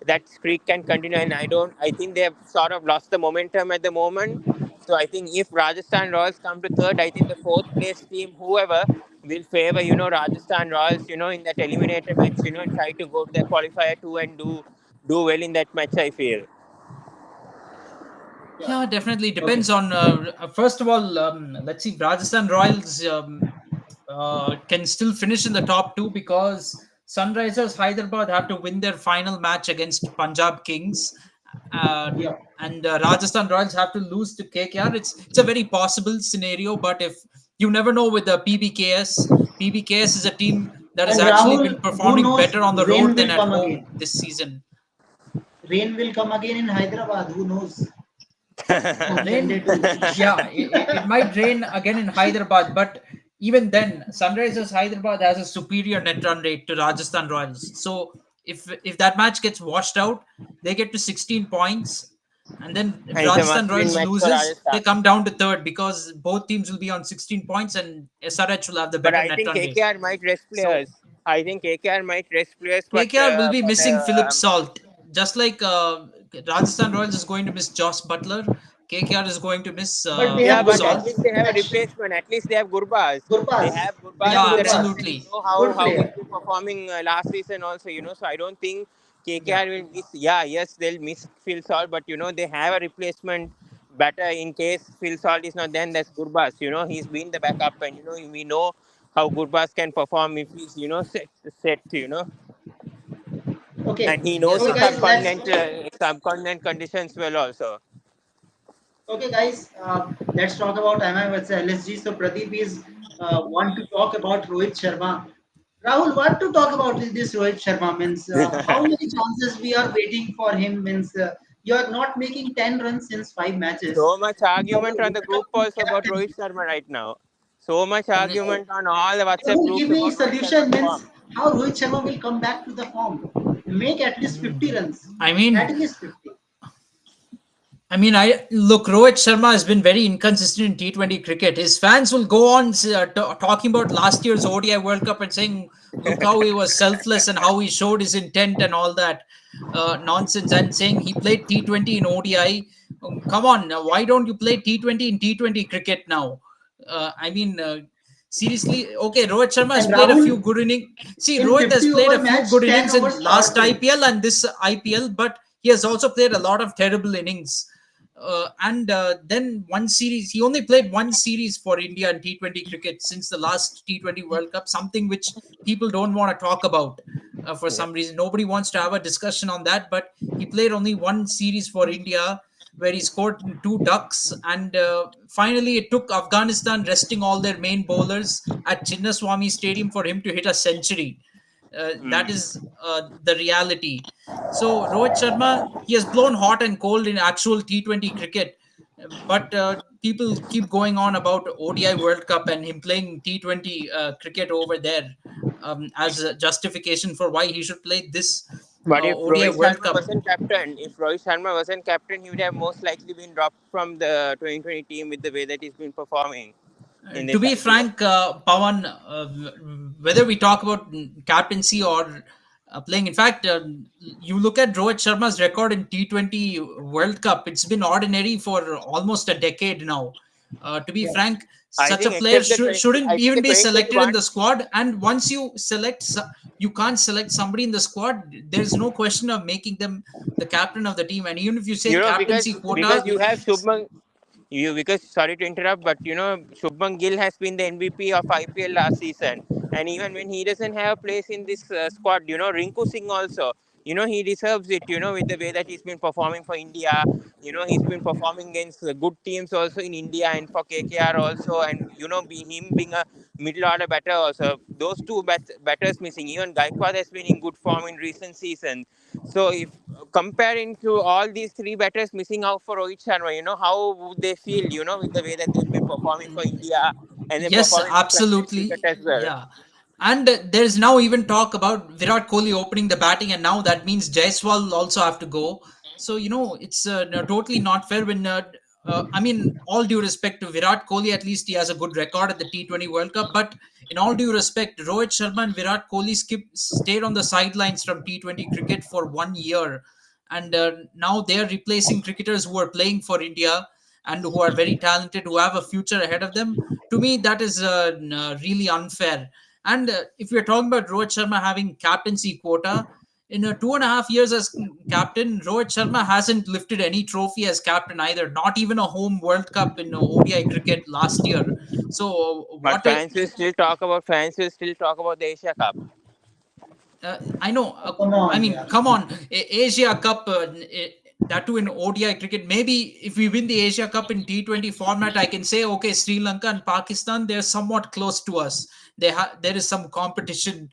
that streak can continue, and I don't. I think they have sort of lost the momentum at the moment. So I think if Rajasthan Royals come to third, I think the fourth place team, whoever, will favor Rajasthan Royals. In that eliminator match. And try to go to the qualifier two and do well in that match. I feel. Yeah. Yeah, definitely Okay. depends on. First of all, let's see. Rajasthan Royals can still finish in the top two because Sunrisers Hyderabad have to win their final match against Punjab Kings, uh, Yeah. and Rajasthan Royals have to lose to KKR. It's a very possible scenario, but if you never know with the PBKS is a team that has And actually Rahul, been who performing knows? better on the Rain road than will at come home again. this season. Rain will come again in Hyderabad. Who knows? On Sunday Rain, too. yeah, it might rain again in Hyderabad, but even then, Sunrisers Hyderabad has a superior net run rate to Rajasthan Royals. So if that match gets washed out, they get to 16 points. And then if And it's a Rajasthan must-win Royals match for loses, they Rajasthan. come down to third because both teams will be on 16 points and SRH will have the But better I net think run rate. KKR might rest So players. I think KKR might rest players, but KKR will be for missing the Philip Salt, just like Rajasthan Royals is going to miss Josh Butler. KKR is going to miss But they yeah, have Philip but at Salt. least Gurbaz. they have a Catch. replacement. At least they have Gurbaz. They Gurbaz. have They Gurbaz have Yeah, in the ranks, Gurbaz. and you absolutely. know Good how he's player. been performing last season also. So I don't think Yeah. KKR will miss. Yeah, yes, they'll miss Phil Salt, but they have a replacement better in case Phil Salt is not. Then that's Gurbaz. He's been the backup, and we know how Gurbaz can perform if he's set. Okay. And he knows Yes, Okay, the guys. Let's. subcontinent conditions well also. Okay, guys. Let's talk about MI versus LSG. So Pradeep is want to talk about Rohit Sharma. Rahul, what to talk about this Rohit Sharma means? How many chances we are waiting for him means? You are not making 10 runs since 5 matches. So much You are argument on the the group calls about captain. Rohit Sharma right now. So much and argument on all the WhatsApp Rahul, groups give me about Rohit Sharma's solution means form. how Rohit Sharma will come back to the form. Make at least 50 runs. I mean, At least 50. I look. Rohit Sharma has been very inconsistent in T20 cricket. His fans will go on talking about last year's ODI World Cup and saying, "Look how he was selfless and how he showed his intent and all that nonsense," and saying he played T20 in ODI. Come on, now, why don't you play T20 in T20 cricket now? Seriously, okay. Rohit Sharma has And played a few Rahul, good innings. See, in Rohit has 50 played a over few match, good 10 innings in overs last powerful. IPL and this IPL, but he has also played a lot of terrible innings. And then one series, he only played one series for India in T20 cricket since the last T20 World Cup, something which people don't want to talk about for Yeah. some reason. Nobody wants to have a discussion on that, but he played only one series for India where he scored two ducks. And finally, it took Afghanistan resting all their main bowlers at Chinnaswamy Stadium for him to hit a century. That Mm. is the reality. So Rohit Sharma, he has blown hot and cold in actual T20 cricket, but people keep going on about ODI World Cup and him playing T20 cricket over there as a justification for why he should play this But if ODI Rohit World Sharma Cup. wasn't captain, he would have most likely been dropped from the 2020 team with the way that he's been performing in To this be IPL. frank, Pawan, whether we talk about captaincy or playing, in fact, you look at Rohit Sharma's record in T20 World Cup, it's been ordinary for almost a decade now. To be Yes. frank, I such a think player except the 20, shouldn't I think the even be selected in 2021. the squad. And once you select, you can't select somebody in the squad. There's no question of making them the captain of the team. And even if you say Because captaincy quota, you have Shubman. Because sorry to interrupt, but Shubman Gill has been the MVP of IPL last season, and even when he doesn't have a place in this squad, Rinku Singh also, he deserves it. With the way that he's been performing for India, he's been performing against good teams also in India and for KKR also, and him being a middle order batter also. Those two batters missing. Even Gaikwad has been in good form in recent seasons. So if comparing to all these three batters missing out for Rohit Sharma, how would they feel, with the way that they've been performing for India and then yes, performing for country's cricket absolutely. as well. Yeah. And there's now even talk about Virat Kohli opening the batting, and now that means Jaiswal will also have to go. So, it's no, totally not fair when, all due respect to Virat Kohli, at least he has a good record at the T20 World Cup. But in all due respect, Rohit Sharma and Virat Kohli stayed on the sidelines from T20 cricket for 1 year. And now they are replacing cricketers who are playing for India and who are very talented, who have a future ahead of them. To me, that is really unfair. And if we're talking about Rohit Sharma having captaincy quota, in 2.5 years as captain, Rohit Sharma hasn't lifted any trophy as captain either, not even a home World Cup in ODI cricket last year. So, But fans will still talk about the Asia Cup. I know. Oh, come on, yeah. Come on. Asia Cup, that too in ODI cricket. Maybe if we win the Asia Cup in T20 format, I can say, okay, Sri Lanka and Pakistan, they're somewhat close to us. There is some competition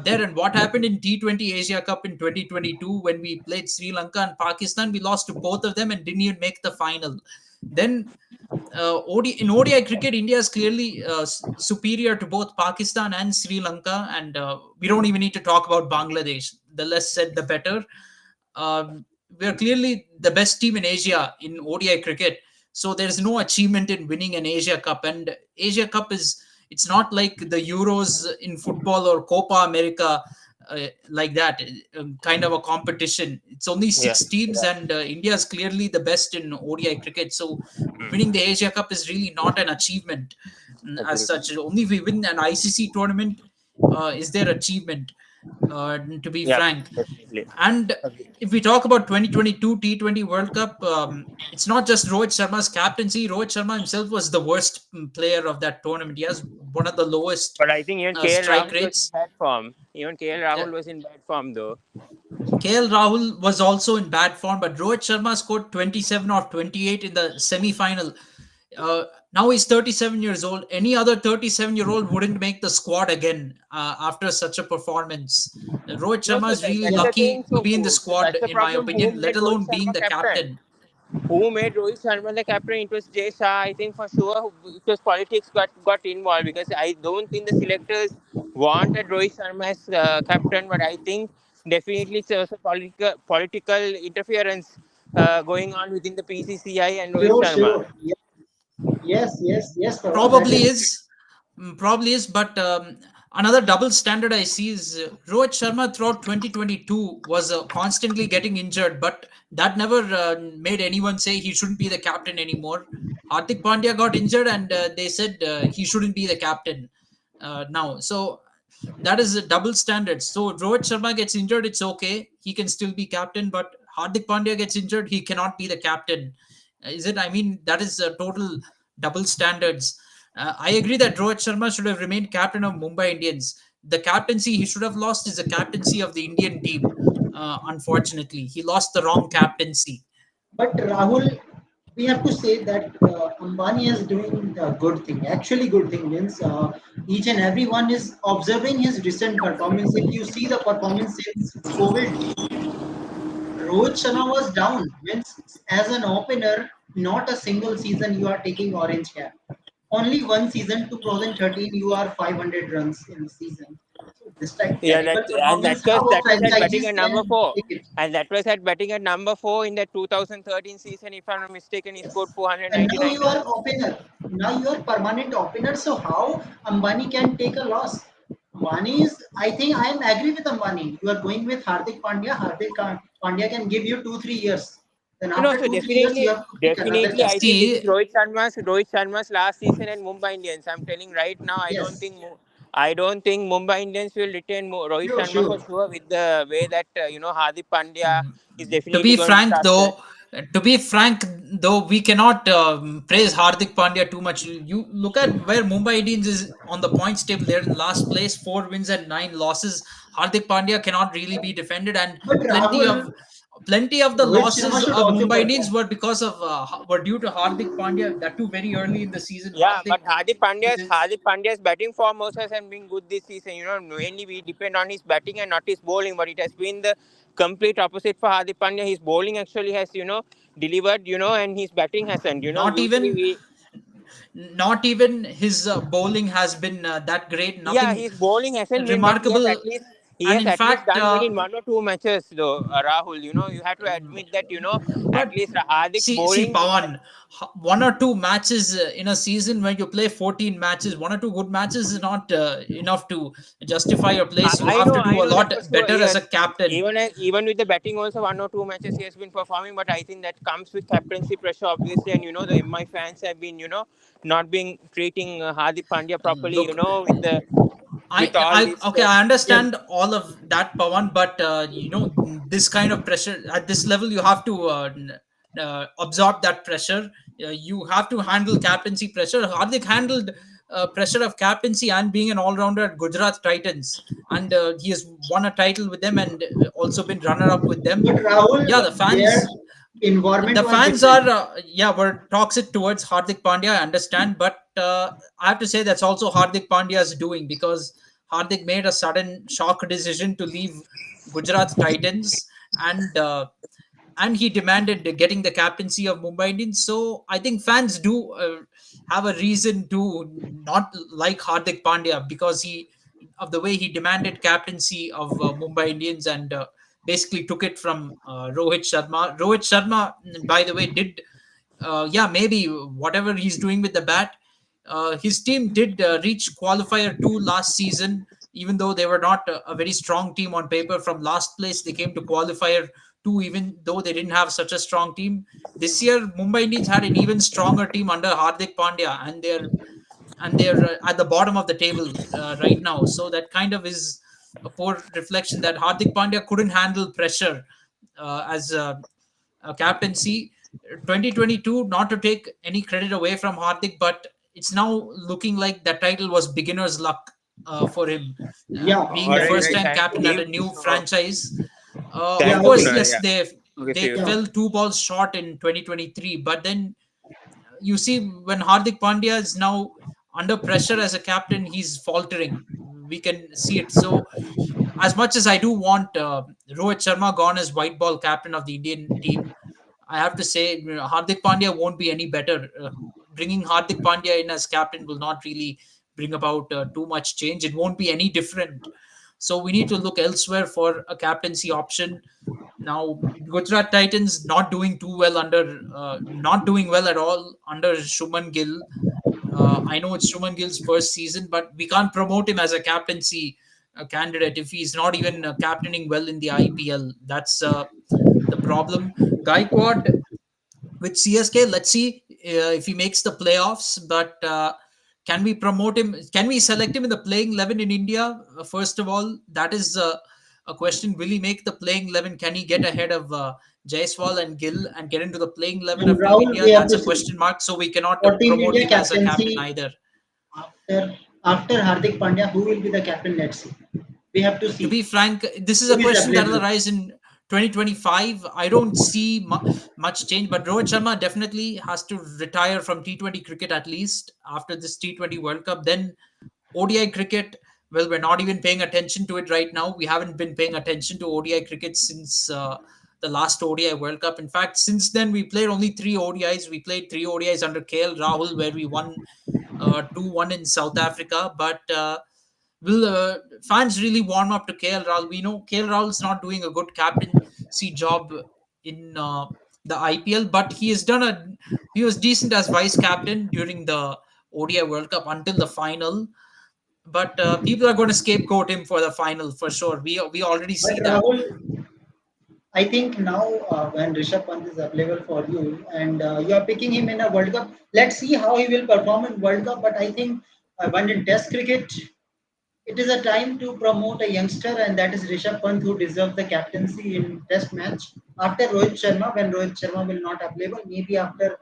there. And what happened in T20 Asia Cup in 2022 when we played Sri Lanka and Pakistan? We lost to both of them and didn't even make the final. Then in ODI cricket, India is clearly superior to both Pakistan and Sri Lanka, and we don't even need to talk about Bangladesh. The less said, the better. we're clearly the best team in Asia in ODI cricket. So there's no achievement in winning an Asia Cup, and Asia Cup is, it's not like the Euros in football or Copa America, like that, kind of a competition. It's only Yeah, six teams, yeah, and India is clearly the best in ODI cricket. So winning the Asia Cup is really not an achievement, as agreed. such. Only if we win an ICC tournament is there achievement, to be Yeah, frank. definitely. And Agreed. if we talk about 2022 T20 World Cup, it's not just Rohit Sharma's captaincy. Rohit Sharma himself was the worst player of that tournament. He has one of the lowest But I think even KL strike Rahul was in rates. bad form. Even KL Uh, Rahul was in bad form though. KL Rahul was also in bad form, but Rohit Sharma scored 27 or 28 in the semi final. Uh, Now he's 37 years old. Any other 37-year-old wouldn't make the squad again after such a performance. Rohit No, Sharma so is really that's the thing. lucky to be in the So squad, that's the in my problem. Who opinion, let made Rohit alone being Sharma the captain? captain. Who made Rohit Sharma the captain? It was Jay Shah. I think for sure because politics got involved. Because I don't think the selectors wanted Rohit Sharma as captain, but I think definitely it's also political interference going on within the PCCI and Rohit Sure, Sharma. sure. Yes, Pawan, that Probably is. is. Probably is, but another double standard I see is Rohit Sharma throughout 2022 was constantly getting injured, but that never made anyone say he shouldn't be the captain anymore. Hardik Pandya got injured, and they said he shouldn't be the captain now. So that is a double standard. So Rohit Sharma gets injured, it's okay, he can still be captain, but Hardik Pandya gets injured, he cannot be the captain. Is it? I mean, that is a total double standards. I agree that Rohit Sharma should have remained captain of Mumbai Indians. The captaincy he should have lost is the captaincy of the Indian team. Unfortunately, he lost the wrong captaincy. But Rahul, we have to say that Ambani is doing a good thing. Actually, good thing means each and everyone is observing his recent performance. If you see the performance since COVID, Rohit Sharma was down. Means as an opener, not a single season you are taking orange cap. Only one season, 2013, you are 500 runs in the season. So this type Yeah, that terrible and performance, how a that was at batting franchises at number can four, take it? and that was at batting at number four in the 2013 season. If I'm not mistaken, he scored Yes. And now 499 you are runs. opener. Now you are permanent opener. So how Ambani can take a loss? Ambani is, I think I am agree with Ambani. You are going with Hardik Pandya. Pandya can give you 2 3 years. Then No, after so 2 3 years, you definitely, have to pick another definitely, I captain. think this is See, Rohit Sharma's last season at Mumbai Indians. I'm telling right now, Yes. I don't think Mumbai Indians will retain Rohit Sure, Sharma for sure. sure with the way that Hardik Pandya is to definitely be going to frank start the. though to be frank though, we cannot praise Hardik Pandya too much. You look at where Mumbai Indians is on the points table. They're in last place, 4 wins and 9 losses. Hardik Pandya cannot really be defended, and But plenty Rahul, of plenty of the Rohit Sharma losses should of also Mumbai Indians perform. were because of were due to Hardik Pandya, that too very early in the season. Yeah, Hardik but with his Hardik Pandya's batting form also has been good this season. Mainly we depend on his batting and not his bowling, but it has been the complete opposite for Hardik Pandya. His bowling actually has delivered, and his batting hasn't. not Usually even we. not even his bowling has been that great. Yeah, Nothing his bowling hasn't been, but remarkable. he And has in at least fact, done well in one or two matches though. Rahul, you have to admit that at but least Hardik's see, bowling. Pawan, one or two matches in a season when you play 14 matches, one or two good matches is not enough to justify your place. You have to do I a know that lot for sure. better as a Even captain. even with the batting also one or two matches he has been performing, but I think that comes with captaincy pressure obviously, and the MI fans have been not being treating Hardik Pandya properly. Look, With all this. Okay, I Yes. understand all of that, Pawan, but this kind of pressure at this level, you have to absorb that pressure. You have to handle captaincy pressure. Hardik handled pressure of captaincy and being an all-rounder at Gujarat Titans, and he has won a title with them and also been runner-up with them. But Rahul, Yeah, their environment the was fans different. are were toxic towards Hardik Pandya. I understand, but I have to say that's also Hardik Pandya's doing, because Hardik made a sudden shock decision to leave Gujarat Titans, and he demanded getting the captaincy of Mumbai Indians. So I think fans do have a reason to not like Hardik Pandya, because he of the way he demanded captaincy of Mumbai Indians, and basically took it from Rohit Sharma. Rohit Sharma, by the way, did yeah, maybe whatever he's doing with the bat, his team did reach qualifier 2 last season, even though they were not a very strong team on paper. From last place they came to qualifier 2, even though they didn't have such a strong team. This year Mumbai Indians had an even stronger team under Hardik Pandya, and they're at the bottom of the table right now. So that kind of is a poor reflection that Hardik Pandya couldn't handle pressure as a captaincy. 2022, not to take any credit away from Hardik, but it's now looking like that title was beginner's luck for him, Yeah, being All the right, first right. time I captain at believe a new so. franchise. yeah, Of Thanks, course, okay, yes, yeah. they Okay, see they you. yeah. fell 2 balls short in 2023, but then you see when Hardik Pandya is now under pressure as a captain, he's faltering. We can see it. So, as much as I do want Rohit Sharma gone as white ball captain of the Indian team, I have to say Hardik Pandya won't be any better. Bringing Hardik Pandya in as captain will not really bring about too much change. It won't be any different. So we need to look elsewhere for a captaincy option. Now, Gujarat Titans not doing too well not doing well at all under Shuman Gill. I know it's Shuman Gill's first season, but we can't promote him as a captaincy candidate if he's not even captaining well in the IPL. That's the problem. Gaikwad with CSK, let's see if he makes the playoffs. But can we promote him? Can we select him in the playing 11 in India? First of all, that is a question. Will he make the playing 11? Can he get ahead of Jaiswal and Gill and get into the playing 11 And of Team Rahul, we India? have That's to a see question mark. So we cannot for Team promote India him as a captain captaincy either. after Hardik Pandya. Who will be the captain? Let's see. We have to To see be frank, this is who a is question that will available. arise in 2025. I don't see much change, but Rohit Sharma definitely has to retire from T20 cricket at least after this T20 World Cup. Then ODI cricket, well, we're not even paying attention to it right now. We haven't been paying attention to ODI cricket since the last ODI World Cup. In fact, since then, we played only 3 ODIs. We played 3 ODIs under KL Rahul, where we won 2-1 in South Africa. But will fans really warm up to KL Rahul? We know KL Rahul is not doing a good captaincy job in the IPL, but he was decent as vice captain during the ODI World Cup until the final. But people are going to scapegoat him for the final for sure. We already But see that. Rahul, I think now when Rishabh Pant is available for you and you are picking him in a World Cup, let's see how he will perform in World Cup. But I think when in Test cricket, it is a time to promote a youngster, and that is Rishabh Pant, who deserves the captaincy in Test match after Rohit Sharma. When Rohit Sharma will not available, maybe after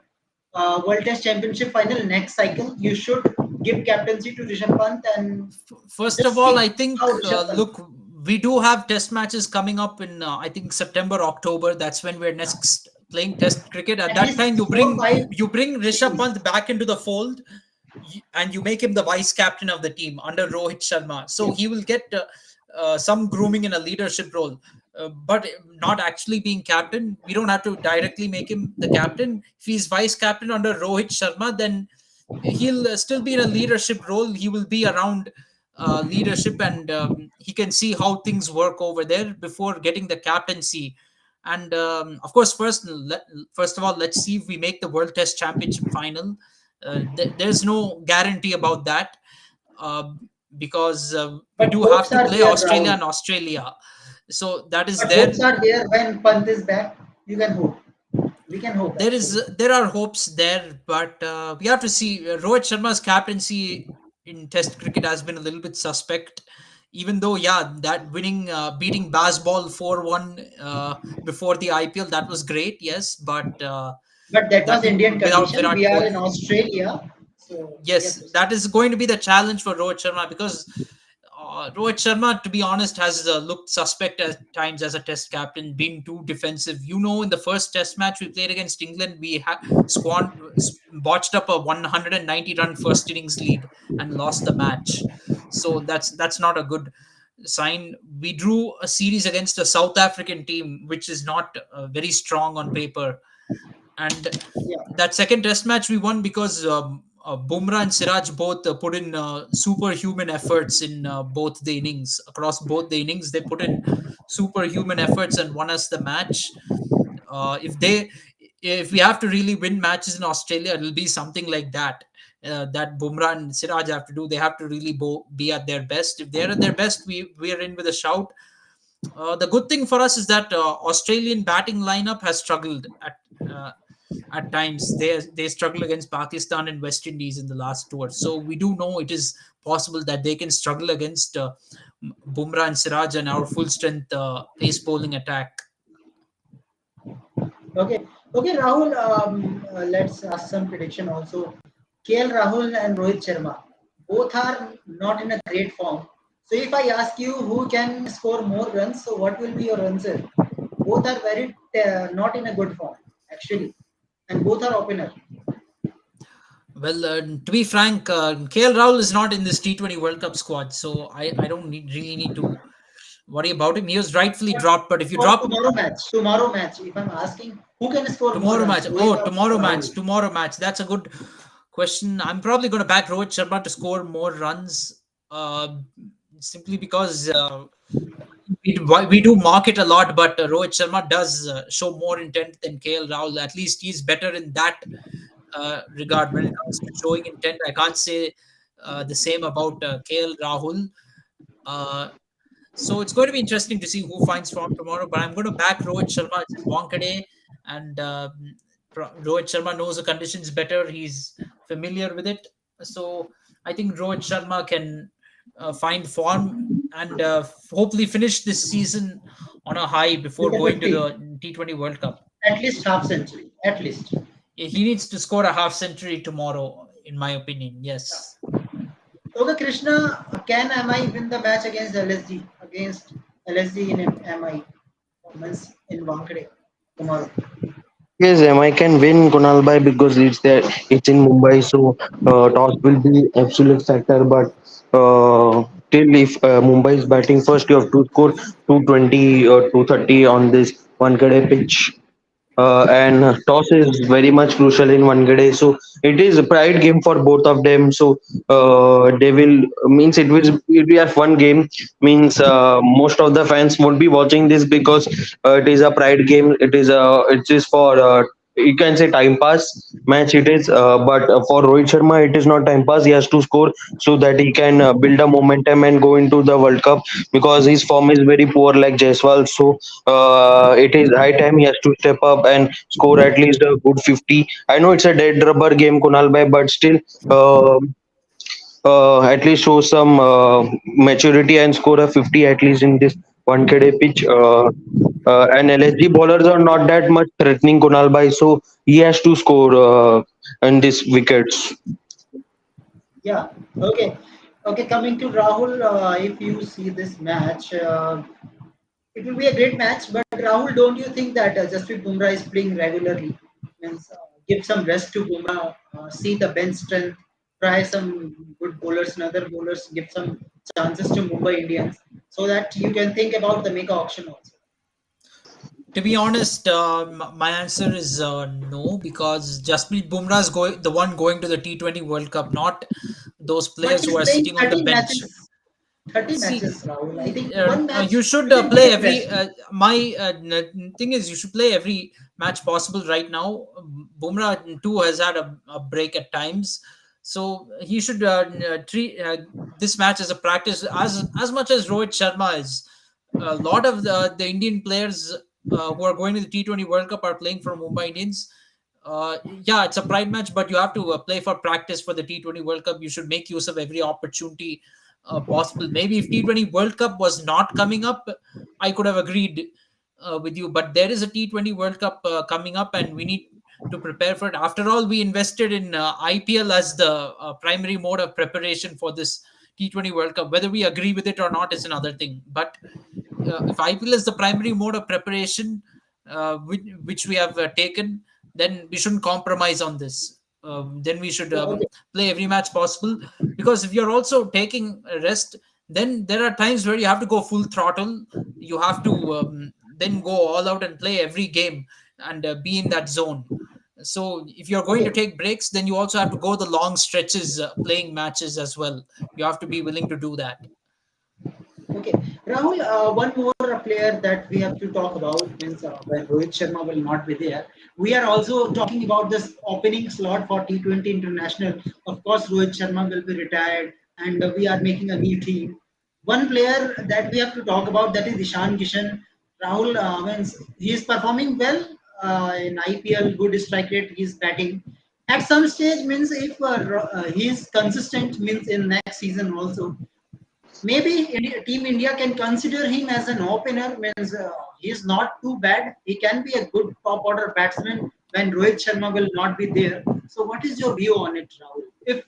World Test Championship final next cycle, you should give captaincy to Rishabh Pant and First of just all, see I think how Rishabh Pant. look, we do have test matches coming up in I think September, October. That's when we're next playing test cricket. At At that least time, four five you bring Rishabh series. Pant back into the fold, and you make him the vice captain of the team under Rohit Sharma. So Yes. he will get some grooming in a leadership role. But not actually being captain, we don't have to directly make him the captain. If he's vice captain under Rohit Sharma, then he'll still be in a leadership role. He will be around leadership, and he can see how things work over there before getting the captaincy. And of course, first of all, let's see if we make the World Test Championship final. There's no guarantee about that uh, because we But do have hopes to are play there, Australia Rahul. and Australia. So that is But there. hopes are there when Pant is back. You can hope. We can hope actually. There are hopes there, but we have to see. Rohit Sharma's captaincy in Test cricket has been a little bit suspect. Even though, yeah, that beating Basball 4-1 before the IPL, that was great, yes, but But that that was too Indian without condition. Virat We are in Kohli. Australia, so we have Yes, to see. that is going to be the challenge for Rohit Sharma because Rohit Sharma, to be honest, has looked suspect at times as a Test captain, being too defensive. You know, in the first Test match we played against England, we botched up a 190-run first innings lead and lost the match. So that's not a good sign. We drew a series against a South African team, which is not very strong on paper, and Yeah, that second test match we won because Bumrah and Siraj both put in superhuman efforts in both the innings. Across both the innings, they put in superhuman efforts and won us the match. If we have to really win matches in Australia, it'll be something like that. That Bumrah and Siraj have to do. They have to really be at their best. If they're at their best, we are in with a shout. The good thing for us is that Australian batting lineup has struggled uh, at times. They struggle against Pakistan and West Indies in the last tour. So we do know it is possible that they can struggle against Bumrah and Siraj and our full strength pace bowling attack. Okay, okay, Rahul. Let's ask some prediction also. KL Rahul and Rohit Sharma both are not in a great form. So if I ask you who can score more runs, so what will be your answer? Both are very not in a good form actually, and both are opener. Well, to be frank, KL Rahul is not in this T20 World Cup squad, so I don't really need to worry about him. He was rightfully But dropped, but if you for drop tomorrow match, if I'm asking who can score more tomorrow runs, match, Rohit or Rahul? tomorrow match, that's a good question. I'm probably going to back Rohit Sharma to score more runs, uh, simply because we do mark it a lot, but Rohit Sharma does show more intent than KL Rahul. At least he's better in that regard when it comes to showing intent. I can't say the same about KL Rahul. Uh, so it's going to be interesting to see who finds form tomorrow. But I'm going to back Rohit Sharma. It's in Wankhede, and Rohit Sharma knows the conditions better. He's familiar with it. So I think Rohit Sharma can find form and hopefully finish this season on a high before With a going to 50, the T20 World Cup. at least half century, at least. He needs to score a half century tomorrow, in my opinion. Yes. Okay, Krishna, can MI win the match against LSG? Against LSG in MI performance in Wankhede tomorrow. Yes, I can win Kunal Bhai because it's there. It's in Mumbai, so toss will be absolute factor. But till if Mumbai is batting first, you have to score 220 or 230 on this one pitch. And toss is very much crucial in one day. So it is a pride game for both of them. So they will means it will be a fun game. Means most of the fans won't be watching this because it is a pride game. It is for you can say time pass match it is, but for Rohit Sharma it is not time pass. He has to score so that he can build a momentum and go into the World Cup because his form is very poor like Jaiswal. So it is high time he has to step up and score at least a good 50. I know it's a dead rubber game, Kunal Bhai, but still uh, at least show some maturity and score a 50 at least in this 1 KD pitch. And LSG bowlers are not that much threatening Kunal Bhai, so he has to score in these wickets. Yeah. Okay. Okay. Coming to Rahul, if you see this match, it will be a great match. But Rahul, don't you think that Jasprit Bumrah is playing regularly? Means give some rest to Bumrah, see the bench strength, try some good bowlers and other bowlers, give some chances to Mumbai Indians, so that you can think about the mega auction also. To be honest, my answer is no, because Jasprit Bumrah is the one going to the T20 World Cup, not those But players who he's are playing sitting on the 30 bench. matches. 30 See, matches, Rahul. I think one match you should you can play take a every. rest. My thing is, you should play every match possible right now. Bumrah too has had a break at times, so he should treat this match as a practice as much as Rohit Sharma is. A lot of the Indian players who are going to the T20 World Cup are playing for Mumbai Indians. Yeah, it's a pride match, but you have to play for practice for the T20 World Cup. You should make use of every opportunity possible. Maybe if T20 World Cup was not coming up, I could have agreed with you. But there is a T20 World Cup coming up, and we need to prepare for it. After all, we invested in IPL as the primary mode of preparation for this T20 World Cup. Whether we agree with it or not is another thing. But if IPL is the primary mode of preparation, which we have taken, then we shouldn't compromise on this. Then we should Okay. play every match possible, because if you're also taking a rest, then there are times where you have to go full throttle. You have to then go all out and play every game and be in that zone. So if you're going to Okay. take breaks, then you also have to go the long stretches playing matches as well. You have to be willing to do that. Okay, Rahul, one more player that we have to talk about means when Rohit Sharma will not be there. We are also talking about this opening slot for T20 International. Of course, Rohit Sharma will be retired, and we are making a new team. One player that we have to talk about that is Ishan Kishan. Rahul means he is performing well in IPL, good strike rate. He is batting. At some stage, means if he is consistent, means in next season also maybe Team India can consider him as an opener. Means he is not too bad. He can be a good top order batsman when Rohit Sharma will not be there. So, what is your view on it, Rahul? If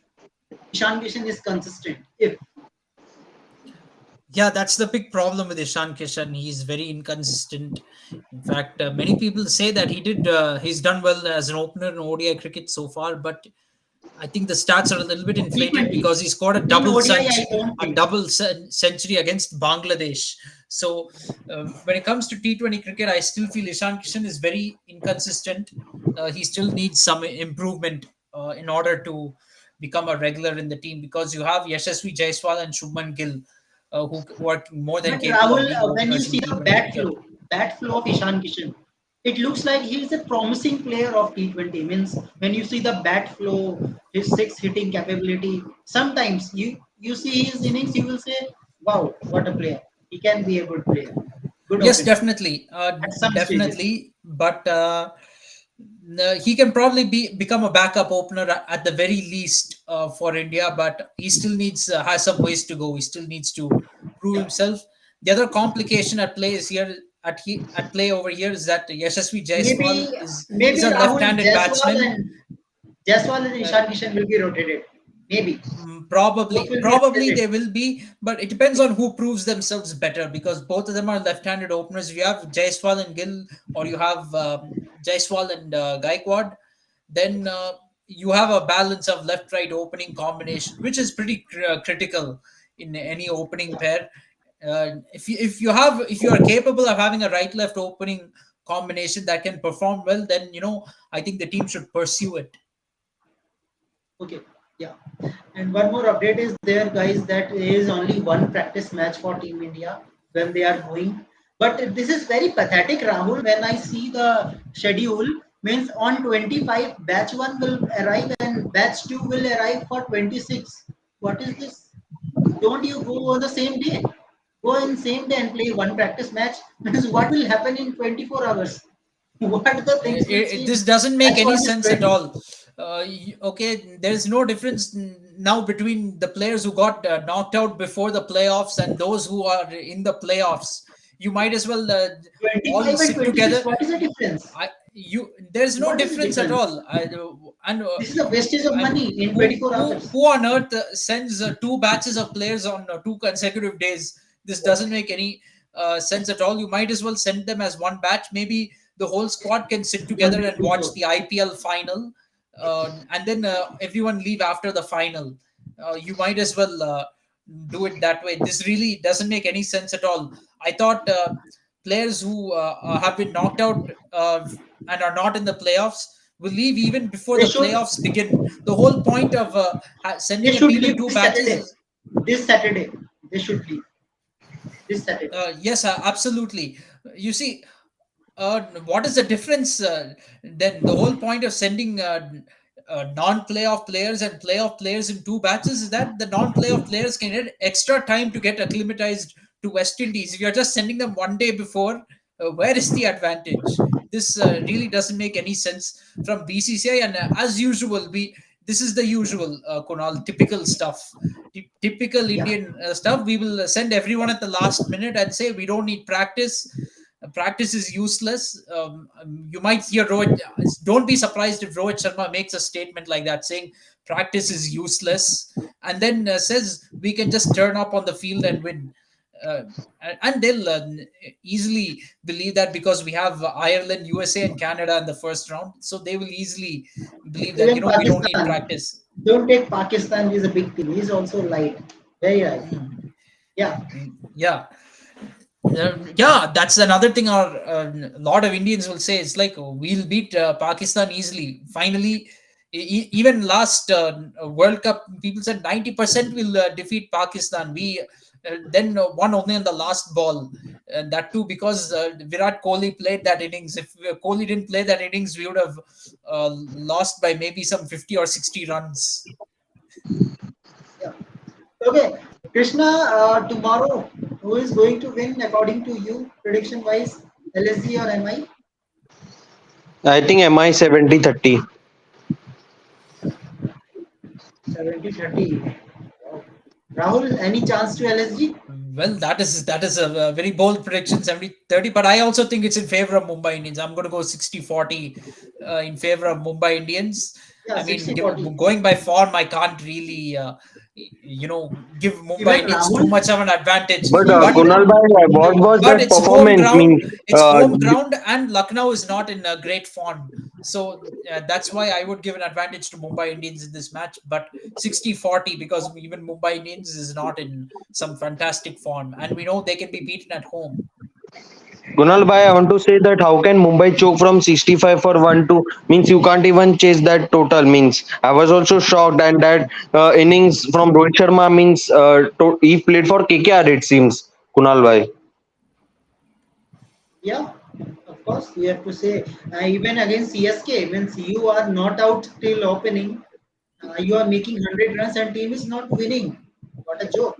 Ishan Kishan is consistent, if Yeah, that's the big problem with Ishan Kishan. He's very inconsistent. In fact, many people say that he's done well as an opener in ODI cricket so far, but I think the stats are a little bit inflated T20 because he scored in ODI, I don't a think. century against Bangladesh. So when it comes to T20 cricket, I still feel Ishan Kishan is very inconsistent. He still needs some improvement in order to become a regular in the team, because you have Yashasvi Jaiswal and Shubman Gill, who are more than But capable of Rahul, being when you openers in see the T20 cricket. bat flow of Ishan Kishan, it looks like he is a promising player of T20. Means when you see the bat flow, his six hitting capability, sometimes you see his innings, you will say, "Wow, what a player! He can be a good player, good Yes, opener definitely, at some stages." definitely. But he can probably become a backup opener at the very least for India. But he still needs has some ways to go. He still needs to prove himself. The other complication at play is here at play over here is that Yashasvi Jaiswal Maybe is maybe a Rahul left-handed batsman. Jaiswal and Uh, Ishan Kishan will be rotated. Maybe both will be Probably rotated. they will be, but it depends on who proves themselves better, because both of them are left-handed openers. If you have Jaiswal and Gill, or you have Jaiswal and Gaikwad, then you have a balance of left-right opening combination, which is pretty critical in any opening Yeah. pair. If you are capable of having a right-left opening combination that can perform well, then I think the team should pursue it. Okay. Yeah. And one more update is there, guys, that there is only one practice match for Team India when they are going. But this is very pathetic, Rahul. When I see the schedule, means on 25, batch one will arrive and batch two will arrive for 26. What is this? Don't you go on the same day? Go in same day and play one practice match. Means what will happen in 24 hours? What the things will change? This doesn't make Batch any one is sense at 20. all. Okay, there's no difference now between the players who got knocked out before the playoffs and those who are in the playoffs. You might as well all 25 and sit 26, together. what is the difference? There's no What is the difference at difference? all. And This is a wastage of I'm money in 24 who hours. who on earth sends two batches of players on two consecutive days? This doesn't make any sense at all. You might as well send them as one batch. Maybe the whole squad can sit Don't together you and think watch so? the IPL final, and then everyone leave after the final. You might as well do it that way. This really doesn't make any sense at all. I thought players who have been knocked out and are not in the playoffs will leave even before They the should playoffs begin. The whole point of they sending a should team in leave two this batches Saturday. is This Saturday. They should leave this Saturday. yes, absolutely. You see, what is the difference then? The whole point of sending non-playoff players and playoff players in two batches is that the non-playoff players can get extra time to get acclimatized to West Indies. If you're just sending them one day before, where is the advantage? This really doesn't make any sense from BCCI, and as usual, we this is the usual Kunal typical stuff. Typical Yeah. Indian stuff. We will send everyone at the last minute and say we don't need practice. Practice is useless. You might hear Rohit. Don't be surprised if Rohit Sharma makes a statement like that, saying practice is useless, and then says we can just turn up on the field and win. Uh, and they'll easily believe that because we have Ireland, USA, and Canada in the first round, so they will easily believe that Even we don't need Pakistan. practice. Don't take Pakistan is a big team. He's also light. Very light. Mm, Yeah. yeah. Yeah, that's another thing. Our a lot of Indians will say it's like we'll beat Pakistan easily. Finally, even last World Cup, people said 90% will defeat Pakistan. We then won only on the last ball. And that too because Virat Kohli played that innings. If Kohli didn't play that innings, we would have lost by maybe some 50 or 60 runs. Yeah. Okay, Krishna, tomorrow, who is going to win according to you, prediction wise, LSG or MI? I think MI 70-30. 70-30. Wow. Rahul, any chance to LSG? Well, that is a very bold prediction, 70-30. But I also think it's in favor of Mumbai Indians. I'm going to go 60-40 in favor of Mumbai Indians. Yeah, I mean, 60-40. going by form, I can't really, give Mumbai Even Indians too Rahul, much of an advantage. But But even Kunal bhai, what was but that it's home performance? ground. Means It's home ground, and Lucknow is not in a great form. So that's why I would give an advantage to Mumbai Indians in this match. But 60-40 because even Mumbai Indians is not in some fantastic form, and we know they can be beaten at home. Kunal bhai, I want to say that how can Mumbai choke from 65 for 1-2? Means you can't even chase that total. Means I was also shocked, and that innings from Rohit Sharma means he played for KKR. It seems Kunal bhai. yeah, of course, we have to say, even against CSK, means you are not out till opening, you are making 100 runs and team is not winning. What a joke.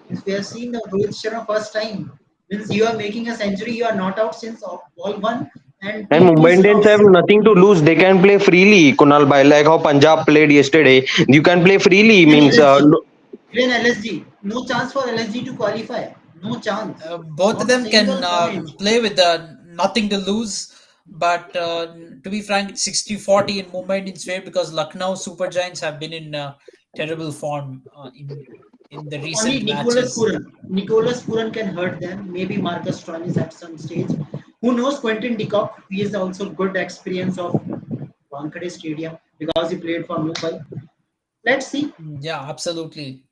Means we have seen the Rohit Sharma first time. Means you are making a century, you are not out since ball one and And team Mumbai is Indians have lost. nothing to lose. They can play freely, Kunal bhai. Like how Punjab played yesterday. You can play freely. Even Means LSG, even LSG, no chance for LSG to qualify. No chance. Both of Not a them can single point. play with nothing to lose. But to be frank, it's 60-40 in Mumbai Indians' favor because Lucknow Super Giants have been in terrible form in the Only recent matches. Nicholas Puran can hurt them. Maybe Marcus Tronis at some stage. Who knows? Quentin de Kock, he is also good experience of Wankhede Stadium because he played for Mumbai. Let's see. Yeah, absolutely.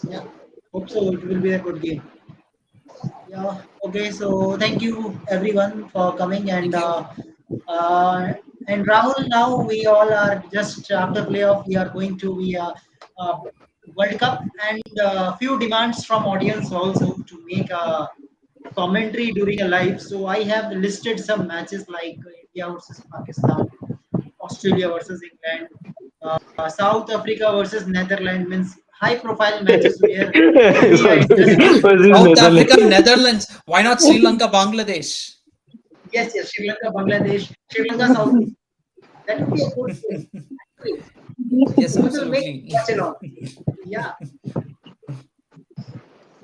Yeah, hope so. It will be a good game. Yeah. Okay. So thank you everyone for coming Thank you. uh, and Rahul. Now we all are just after playoff. We are going to be uh, World Cup and few demands from audience also to make a commentary during a live. So I have listed some matches like India versus Pakistan, Australia versus England, South Africa versus Netherlands. Means high profile matches where we are interested. versus South Africa, Netherlands. Netherlands. Why not Sri Lanka, Bangladesh? Yes, yes, Sri Lanka, Bangladesh, Sri Lanka, South Africa. That would be a good game. Actually, Yes, we will make absolutely. watch along. Yeah.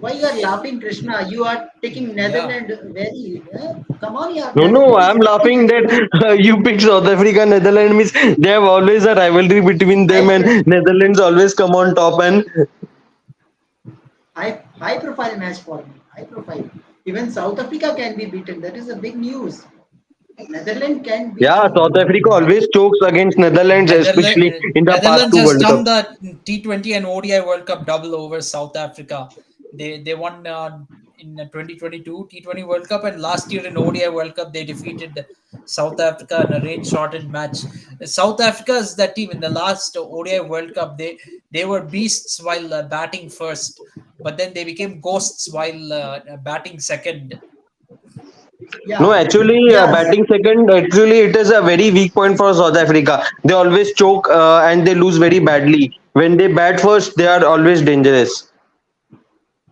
Why you are laughing, Krishna? You are taking Yeah. Netherlands very. Come on, yeah. No, no, Netherlands is I'm very laughing good. that you pick South Africa, Netherlands means they have always a rivalry between them, High, and Netherlands always come on top. And high profile match for me. High profile. Even South Africa can be beaten. That is a big news. Netherlands can beat yeah, South Africa always chokes against Netherlands, especially in the past Netherlands two has World Cup. done the T20 and ODI World Cup double over South Africa. They won in 2022 T20 World Cup, and last year in ODI World Cup they defeated South Africa in a rain shortened match. South Africa is that team in the last ODI World Cup. They were beasts while batting first, but then they became ghosts while batting second. No, Yeah. actually, Yes. batting second, actually, it is a very weak point for South Africa. They always choke and they lose very badly. When they bat first, they are always dangerous.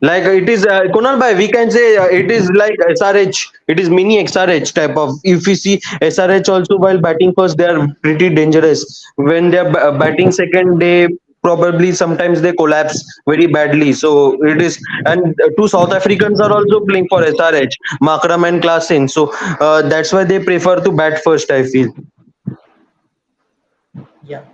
Like Yeah. it is Kunal bhai, we can say it is like SRH. It is mini SRH type of. If you see SRH also while batting first, they are pretty dangerous. When they are batting second, they probably sometimes they collapse very badly. So it is, and two South Africans are also playing for SRH, Makram and Klassen. So that's why they prefer to bat first. I feel. Yeah.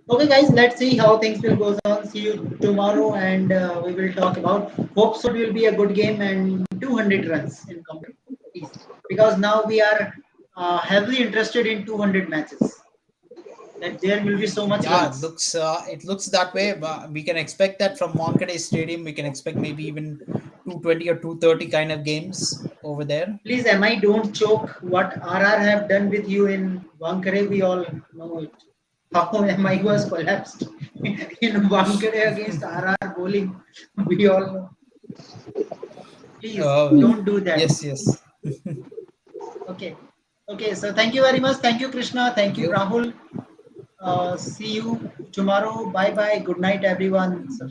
Okay, guys, let's see how things will go on. See you tomorrow, and we will talk about. Hope so. It will be a good game and 200 runs in complete. Please, because now we are heavily interested in 200 matches. That there will be so much Yeah, runs. it looks that way. But we can expect that from Wankhede Stadium. We can expect maybe even 220 or 230 kind of games over there. Please, MI, don't choke. What RR have done with you in Wankhede, we all know it. How MI was collapsed in Wankhede against RR bowling. We all know. Please Uh, don't do that. yes, yes. Okay. Okay. So thank you very much. Thank you, Krishna. Thank Thank you, you. Rahul. See you tomorrow. Bye bye. Good night, everyone. Good night.